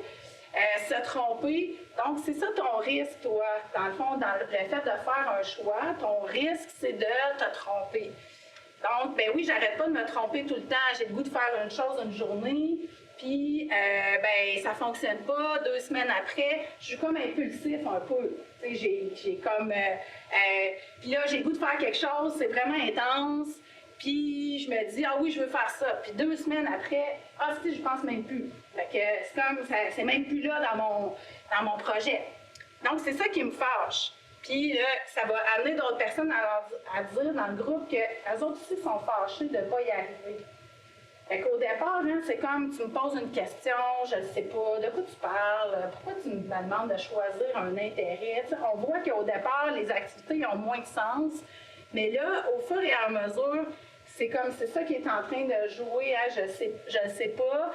Se tromper. Donc, c'est ça ton risque, toi. Dans le fond, dans le fait de faire un choix, ton risque, c'est de te tromper. Donc, ben oui, j'arrête pas de me tromper tout le temps. J'ai le goût de faire une chose une journée, puis ben ça fonctionne pas. 2 semaines après, je suis comme impulsif un peu. Tu sais, j'ai comme... puis là, j'ai le goût de faire quelque chose, c'est vraiment intense. Puis je me dis, ah oui, je veux faire ça. Puis 2 semaines après, ah si, je pense même plus. Fait que c'est comme, c'est même plus là dans mon projet. Donc, c'est ça qui me fâche. Puis ça va amener d'autres personnes à dire dans le groupe qu'elles autres aussi sont fâchées de ne pas y arriver. Fait qu'au départ, hein, c'est comme tu me poses une question, je ne sais pas, de quoi tu parles, pourquoi tu me demandes de choisir un intérêt. T'sais, on voit qu'au départ, les activités ont moins de sens, mais là, au fur et à mesure, c'est comme c'est ça qui est en train de jouer, hein, je ne sais pas,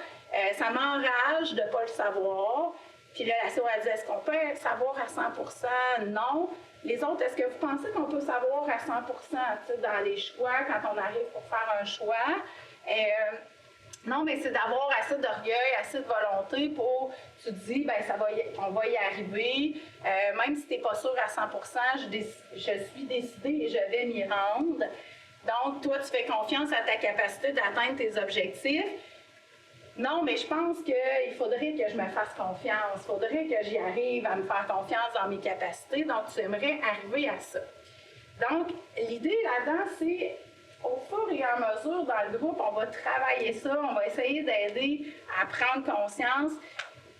ça m'enrage de ne pas le savoir. Puis là, la SO a dit, est-ce qu'on peut savoir à 100%? Non. Les autres, est-ce que vous pensez qu'on peut savoir à 100% dans les choix, quand on arrive pour faire un choix? Non, mais c'est d'avoir assez d'orgueil, assez de volonté pour, tu te dis, ben on va y arriver. Même si tu n'es pas sûr à 100%, je suis décidée et je vais m'y rendre. Donc, toi, tu fais confiance à ta capacité d'atteindre tes objectifs. Non, mais je pense qu'il faudrait que je me fasse confiance. Il faudrait que j'y arrive à me faire confiance dans mes capacités. Donc, tu aimerais arriver à ça. Donc, l'idée là-dedans, c'est au fur et à mesure dans le groupe, on va travailler ça, on va essayer d'aider à prendre conscience.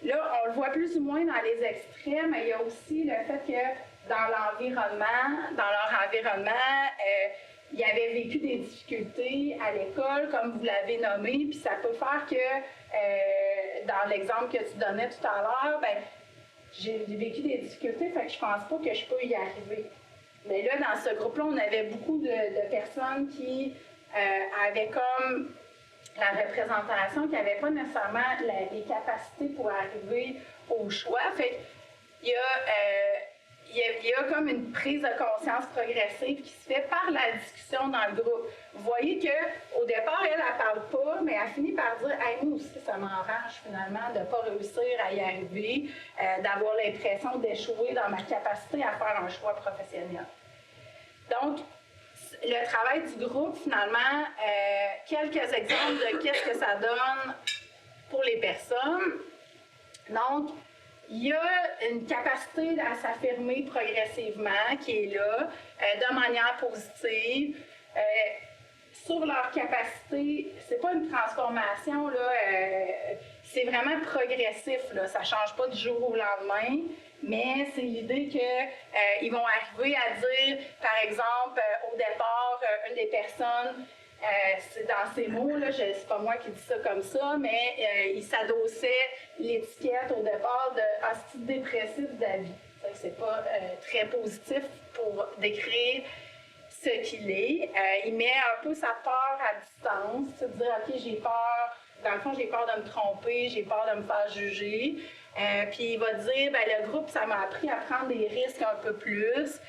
Là, on le voit plus ou moins dans les extrêmes, mais il y a aussi le fait que dans leur environnement, ils avaient vécu des difficultés à l'école, comme vous l'avez nommé, puis ça peut faire que, dans l'exemple que tu donnais tout à l'heure, ben, j'ai vécu des difficultés, fait que je pense pas que je peux y arriver. Mais là, dans ce groupe-là, on avait beaucoup de personnes qui avaient comme la représentation, qui n'avaient pas nécessairement les capacités pour arriver au choix. Fait qu'il y a comme une prise de conscience progressive qui se fait par la discussion dans le groupe. Vous voyez qu'au départ, elle ne parle pas, mais elle finit par dire hey, « moi aussi, ça m'enrage finalement de ne pas réussir à y arriver, d'avoir l'impression d'échouer dans ma capacité à faire un choix professionnel. » Donc, le travail du groupe, finalement, quelques exemples de qu'est-ce que ça donne pour les personnes. Donc, il y a une capacité à s'affirmer progressivement qui est là, de manière positive. Sur leur capacité, c'est pas une transformation, là, c'est vraiment progressif, là, ça ne change pas du jour au lendemain, mais c'est l'idée qu'ils vont arriver à dire, par exemple, au départ, une des personnes, c'est dans ces mots, là, c'est pas moi qui dis ça comme ça, mais il s'adossait l'étiquette au départ de hostile dépressif d'avis. C'est pas très positif pour décrire ce qu'il est. Il met un peu sa peur à distance, de dire OK, j'ai peur, dans le fond, j'ai peur de me tromper, j'ai peur de me faire juger. Puis il va dire ben, le groupe, ça m'a appris à prendre des risques un peu plus.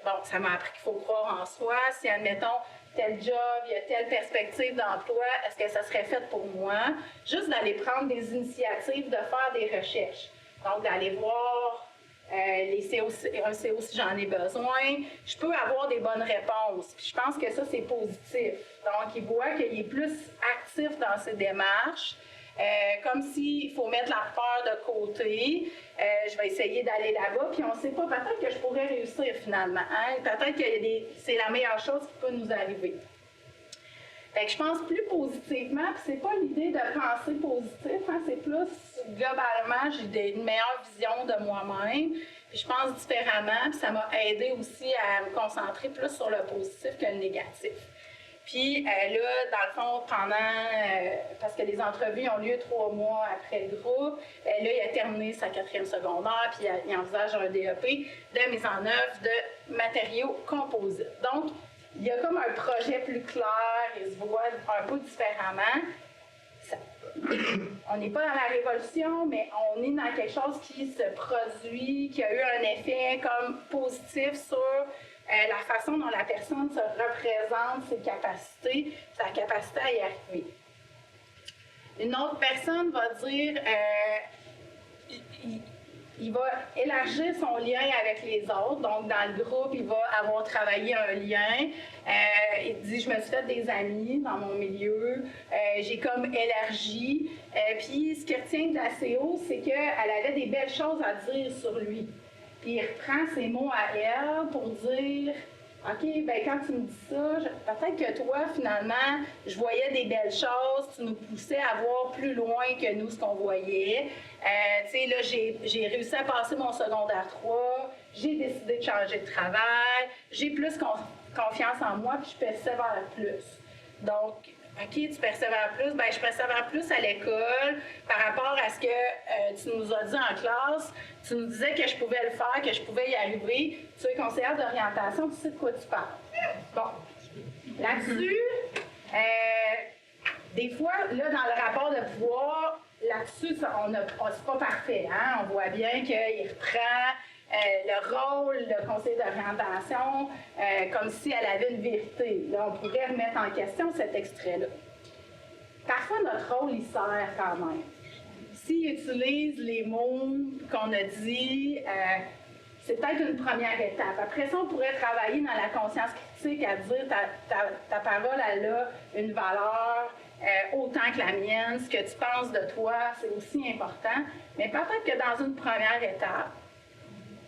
Bon, ça m'a appris qu'il faut croire en soi. Si, admettons, tel job, il y a telle perspective d'emploi, est-ce que ça serait fait pour moi? Juste d'aller prendre des initiatives, de faire des recherches. Donc, d'aller voir les COC, si j'en ai besoin. Je peux avoir des bonnes réponses. Puis je pense que ça, c'est positif. Donc, il voit qu'il est plus actif dans ses démarches. Comme s'il faut mettre la peur de côté. Je vais essayer d'aller là-bas, puis on ne sait pas, peut-être que je pourrais réussir finalement. Hein? Peut-être que c'est la meilleure chose qui peut nous arriver. Fait que je pense plus positivement, puis c'est pas l'idée de penser positif, hein? C'est plus globalement, j'ai une meilleure vision de moi-même, puis je pense différemment, puis ça m'a aidé aussi à me concentrer plus sur le positif que le négatif. Puis là, dans le fond, parce que les entrevues ont lieu 3 mois après le groupe, là, il a terminé sa 4e secondaire, puis il envisage un DEP de mise en œuvre de matériaux composites. Donc, il y a comme un projet plus clair, il se voit un peu différemment. On n'est pas dans la révolution, mais on est dans quelque chose qui se produit, qui a eu un effet comme positif sur la façon dont la personne se représente, ses capacités, sa capacité à y arriver. Une autre personne va dire, il va élargir son lien avec les autres. Donc, dans le groupe, il va avoir travaillé un lien. Il dit, je me suis fait des amis dans mon milieu. J'ai comme élargi. Puis, ce qui retient de la CO, c'est qu'elle avait des belles choses à dire sur lui. Puis il reprend ses mots à elle pour dire « OK, ben quand tu me dis ça, peut-être que toi, finalement, je voyais des belles choses, tu nous poussais à voir plus loin que nous ce qu'on voyait. Tu sais, là, j'ai réussi à passer mon secondaire 3, j'ai décidé de changer de travail, j'ai plus confiance en moi, puis je persévère plus. Donc, OK, tu persévères plus. Bien, je persévère plus à l'école par rapport à ce que tu nous as dit en classe. Tu nous disais que je pouvais le faire, que je pouvais y arriver. Tu es conseillère d'orientation, tu sais de quoi tu parles. Bon. Là-dessus, des fois, là, dans le rapport de pouvoir, là-dessus, c'est pas parfait. Hein? On voit bien qu'il reprend le rôle de conseiller d'orientation comme si elle avait une vérité. Là, on pourrait remettre en question cet extrait-là. Parfois, notre rôle, il sert quand même. S'il utilise les mots qu'on a dit, c'est peut-être une première étape. Après ça, on pourrait travailler dans la conscience critique à dire ta parole, elle a une valeur autant que la mienne. Ce que tu penses de toi, c'est aussi important. Mais peut-être que dans une première étape,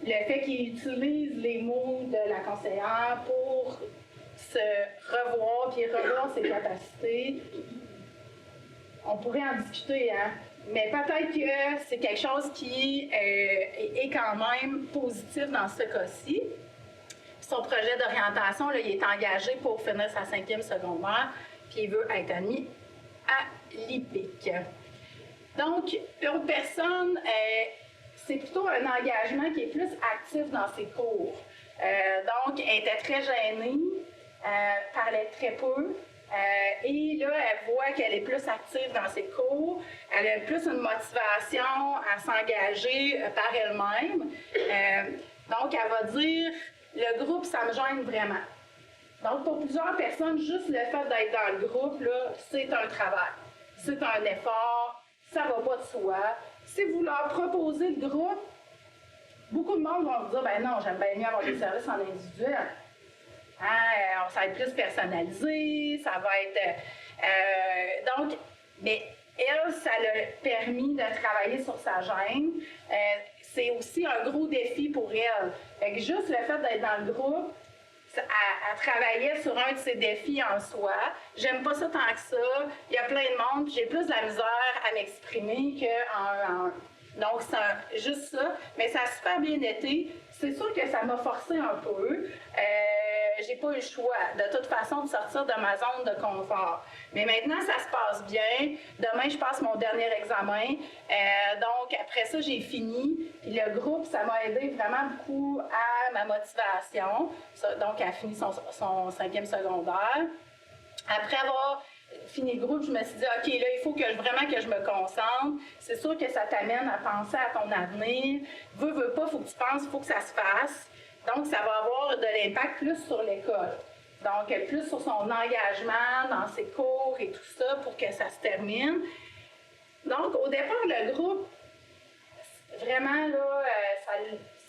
le fait qu'il utilise les mots de la conseillère pour se revoir puis revoir ses capacités, on pourrait en discuter, hein? Mais peut-être que c'est quelque chose qui est quand même positif dans ce cas-ci. Son projet d'orientation, là, il est engagé pour finir sa 5e secondaire, puis il veut être admis à l'IPIC. Donc, une personne, c'est plutôt un engagement qui est plus actif dans ses cours. Donc, elle était très gênée, parlait très peu. Et là, elle voit qu'elle est plus active dans ses cours, elle a plus une motivation à s'engager par elle-même. Donc, elle va dire, le groupe, ça me gêne vraiment. Donc, pour plusieurs personnes, juste le fait d'être dans le groupe, là, c'est un travail, c'est un effort, ça ne va pas de soi. Si vous leur proposez le groupe, beaucoup de monde vont vous dire, ben non, j'aime bien mieux avoir des services en individuel. Hein, ça va être plus personnalisé, ça va être... donc, mais elle, ça l'a permis de travailler sur sa gêne. C'est aussi un gros défi pour elle. Fait que juste le fait d'être dans le groupe, elle travaillait sur un de ses défis en soi. J'aime pas ça tant que ça. Il y a plein de monde, puis j'ai plus de la misère à m'exprimer qu'en... Donc, c'est juste ça. Mais ça a super bien été. C'est sûr que ça m'a forcé un peu. J'ai pas eu le choix, de toute façon, de sortir de ma zone de confort. Mais maintenant, ça se passe bien. Demain, je passe mon dernier examen. Donc, après ça, j'ai fini. Puis le groupe, ça m'a aidé vraiment beaucoup à ma motivation. Donc, elle a fini son 5e secondaire. Après avoir fini le groupe, je me suis dit, OK, là, il faut vraiment que je me concentre. C'est sûr que ça t'amène à penser à ton avenir. Veux pas, il faut que tu penses, il faut que ça se fasse. Donc, ça va avoir de l'impact plus sur l'école. Donc, plus sur son engagement dans ses cours et tout ça pour que ça se termine. Donc, au départ, le groupe, vraiment, là,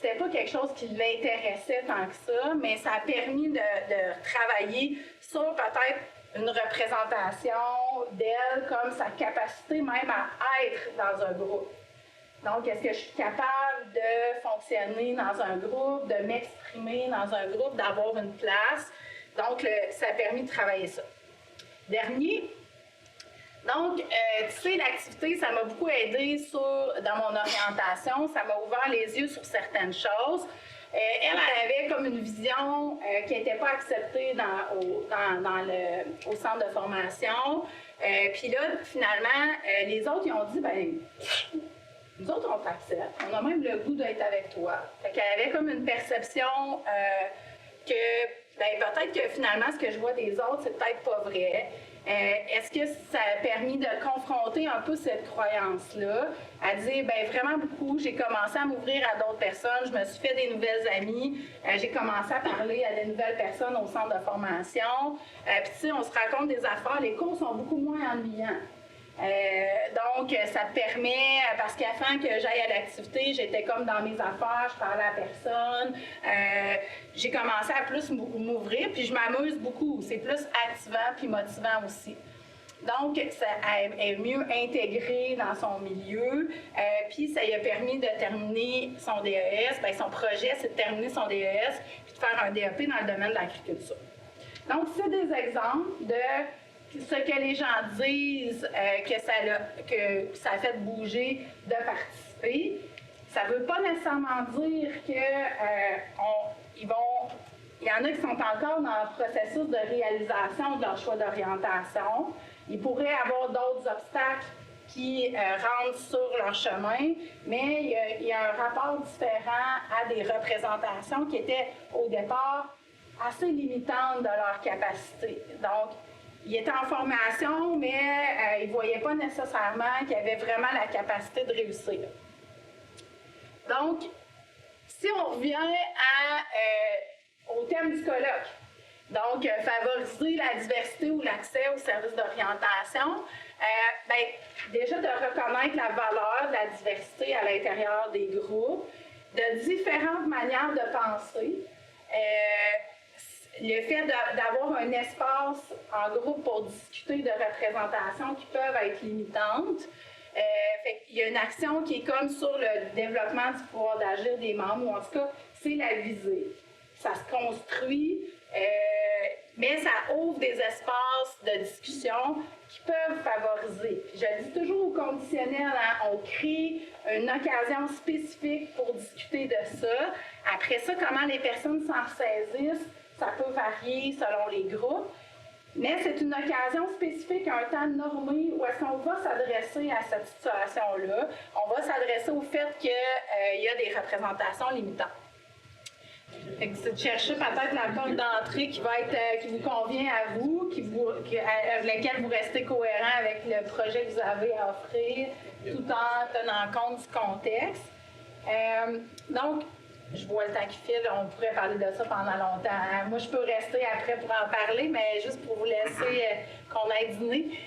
c'était pas quelque chose qui l'intéressait tant que ça, mais ça a permis de travailler sur peut-être une représentation d'elle comme sa capacité même à être dans un groupe. Donc, est-ce que je suis capable de fonctionner dans un groupe, de m'exprimer dans un groupe, d'avoir une place? Donc, ça a permis de travailler ça. Dernier, donc, tu sais, l'activité, ça m'a beaucoup aidé dans mon orientation, ça m'a ouvert les yeux sur certaines choses. Elle avait comme une vision qui n'était pas acceptée au centre de formation. Puis là, finalement, les autres, ils ont dit, ben nous autres, on t'accepte. On a même le goût d'être avec toi. Fait qu'elle avait comme une perception que, ben, peut-être que finalement, ce que je vois des autres, c'est peut-être pas vrai. Est-ce que ça a permis de confronter un peu cette croyance-là, à dire, ben vraiment beaucoup, j'ai commencé à m'ouvrir à d'autres personnes, je me suis fait des nouvelles amies, j'ai commencé à parler à des nouvelles personnes au centre de formation, puis tu sais, on se raconte des affaires, les cours sont beaucoup moins ennuyants. Donc, ça permet, parce qu'avant que j'aille à l'activité, j'étais comme dans mes affaires, je parlais à personne. J'ai commencé à plus m'ouvrir, puis je m'amuse beaucoup. C'est plus activant puis motivant aussi. Donc, ça est mieux intégré dans son milieu. Puis, ça lui a permis de terminer son DES. Bien, son projet, c'est de terminer son DES puis de faire un DEP dans le domaine de l'agriculture. Donc, c'est des exemples de ce que les gens disent que ça a fait bouger de participer. Ça ne veut pas nécessairement dire qu'il y en a qui sont encore dans le processus de réalisation de leur choix d'orientation. Il pourrait y avoir d'autres obstacles qui rentrent sur leur chemin, mais il y a un rapport différent à des représentations qui étaient au départ assez limitantes de leur capacité. Donc, il était en formation, mais il ne voyait pas nécessairement qu'il avait vraiment la capacité de réussir. Donc, si on revient au thème du colloque, donc favoriser la diversité ou l'accès aux services d'orientation, déjà de reconnaître la valeur de la diversité à l'intérieur des groupes, de différentes manières de penser. Le fait d'avoir un espace en groupe pour discuter de représentations qui peuvent être limitantes. Il y a une action qui est comme sur le développement du pouvoir d'agir des membres, ou en tout cas, c'est la visée. Ça se construit, mais ça ouvre des espaces de discussion qui peuvent favoriser. Puis je le dis toujours au conditionnel, hein, on crée une occasion spécifique pour discuter de ça. Après ça, comment les personnes s'en saisissent, ça peut varier selon les groupes, mais c'est une occasion spécifique, un temps normé où est-ce qu'on va s'adresser à cette situation-là. On va s'adresser au fait qu'il y a des représentations limitantes. C'est de chercher peut-être la porte d'entrée qui vous convient à vous, avec laquelle vous restez cohérent avec le projet que vous avez à offrir, tout en tenant compte du contexte. Donc, je vois le temps qui file, on pourrait parler de ça pendant longtemps. Moi, je peux rester après pour en parler, mais juste pour vous laisser qu'on aille dîner.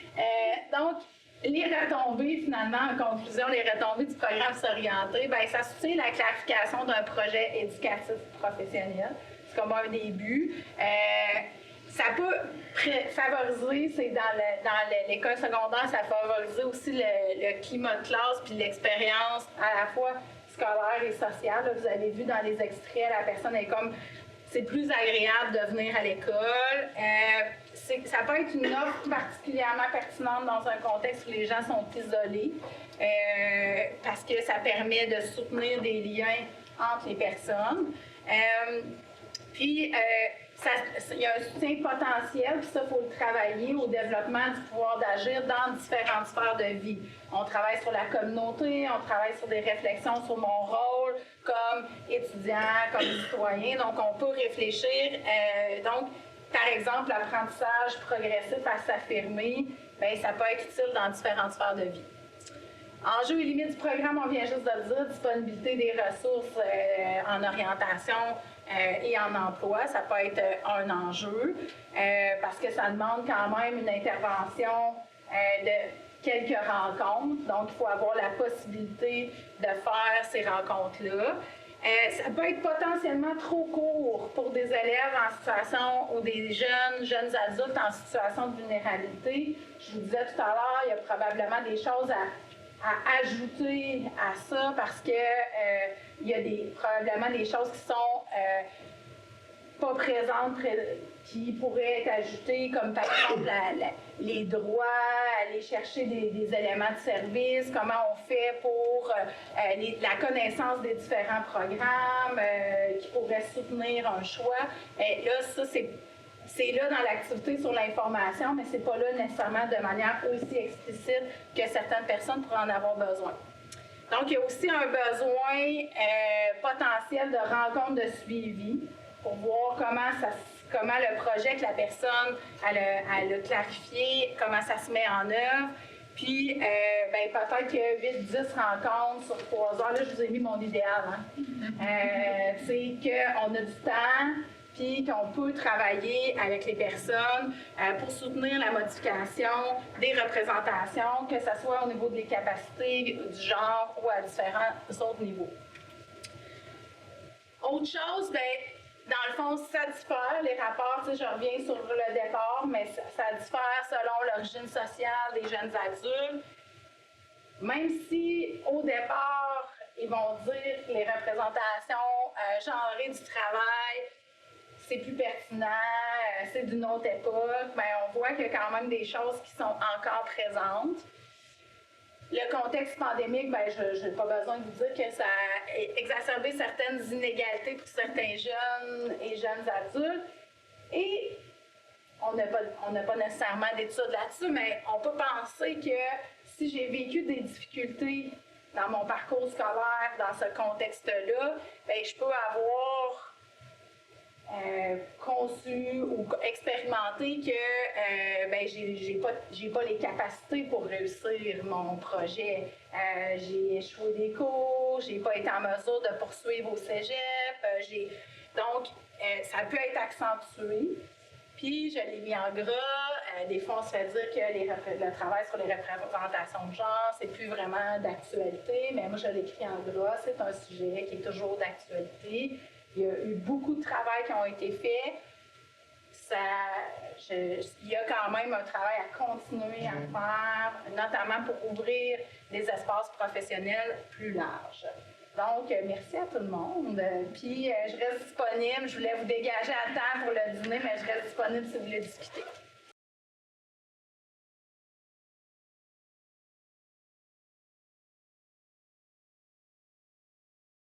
Donc, les retombées, finalement, en conclusion, les retombées du programme S'orienter, bien, ça soutient la clarification d'un projet éducatif professionnel. C'est comme un début. Ça peut favoriser, c'est dans l'école secondaire, ça favorise aussi le climat de classe puis l'expérience à la fois scolaire et sociale. Là, vous avez vu dans les extraits, la personne est comme, c'est plus agréable de venir à l'école. Ça peut être une offre particulièrement pertinente dans un contexte où les gens sont isolés, parce que ça permet de soutenir des liens entre les personnes. Puis, il y a un soutien potentiel, puis ça, il faut le travailler au développement du pouvoir d'agir dans différentes sphères de vie. On travaille sur la communauté, on travaille sur des réflexions sur mon rôle comme étudiant, comme citoyen. Donc, on peut réfléchir. Donc, par exemple, l'apprentissage progressif à s'affirmer, bien, ça peut être utile dans différentes sphères de vie. Enjeux et limites du programme, on vient juste de le dire, disponibilité des ressources en orientation et en emploi, ça peut être un enjeu parce que ça demande quand même une intervention de quelques rencontres. Donc, il faut avoir la possibilité de faire ces rencontres-là. Ça peut être potentiellement trop court pour des élèves en situation ou des jeunes adultes en situation de vulnérabilité. Je vous disais tout à l'heure, il y a probablement des choses à ajouter à ça parce que il y a probablement des choses qui sont pas présentes qui pourraient être ajoutées, comme par exemple les droits, aller chercher des éléments de service, comment on fait pour la connaissance des différents programmes qui pourraient soutenir un choix. Et là, ça, c'est là dans l'activité sur l'information, mais c'est pas là nécessairement de manière aussi explicite que certaines personnes pourraient en avoir besoin. Donc, il y a aussi un besoin potentiel de rencontre de suivi pour voir comment le projet que la personne elle a clarifié, comment ça se met en œuvre. Puis, peut-être que 8-10 rencontres sur 3 heures, là, je vous ai mis mon idéal. C'est qu'on a du temps, puis qu'on peut travailler avec les personnes pour soutenir la modification des représentations, que ce soit au niveau des capacités, du genre ou à différents autres niveaux. Autre chose, dans le fond, ça diffère, les rapports, je reviens sur le départ, mais ça diffère selon l'origine sociale des jeunes adultes. Même si, au départ, ils vont dire que les représentations genrées du travail, c'est plus pertinent, c'est d'une autre époque, mais on voit qu'il y a quand même des choses qui sont encore présentes. Le contexte pandémique, je n'ai pas besoin de vous dire que ça a exacerbé certaines inégalités pour certains jeunes et jeunes adultes. Et on n'a pas nécessairement d'études là-dessus, mais on peut penser que si j'ai vécu des difficultés dans mon parcours scolaire, dans ce contexte-là, je peux avoir conçu ou expérimenté que j'ai pas les capacités pour réussir mon projet. J'ai échoué des cours, j'ai pas été en mesure de poursuivre au cégep. Donc, ça peut être accentué. Puis, je l'ai mis en gras. Des fois, on se fait dire que le travail sur les représentations de genre, c'est plus vraiment d'actualité. Mais moi, je l'écris en gras. C'est un sujet qui est toujours d'actualité. Il y a eu beaucoup de travail qui ont été faits. Il y a quand même un travail à continuer à faire, notamment pour ouvrir des espaces professionnels plus larges. Donc, merci à tout le monde. Puis, je reste disponible. Je voulais vous dégager à temps pour le dîner, mais je reste disponible si vous voulez discuter.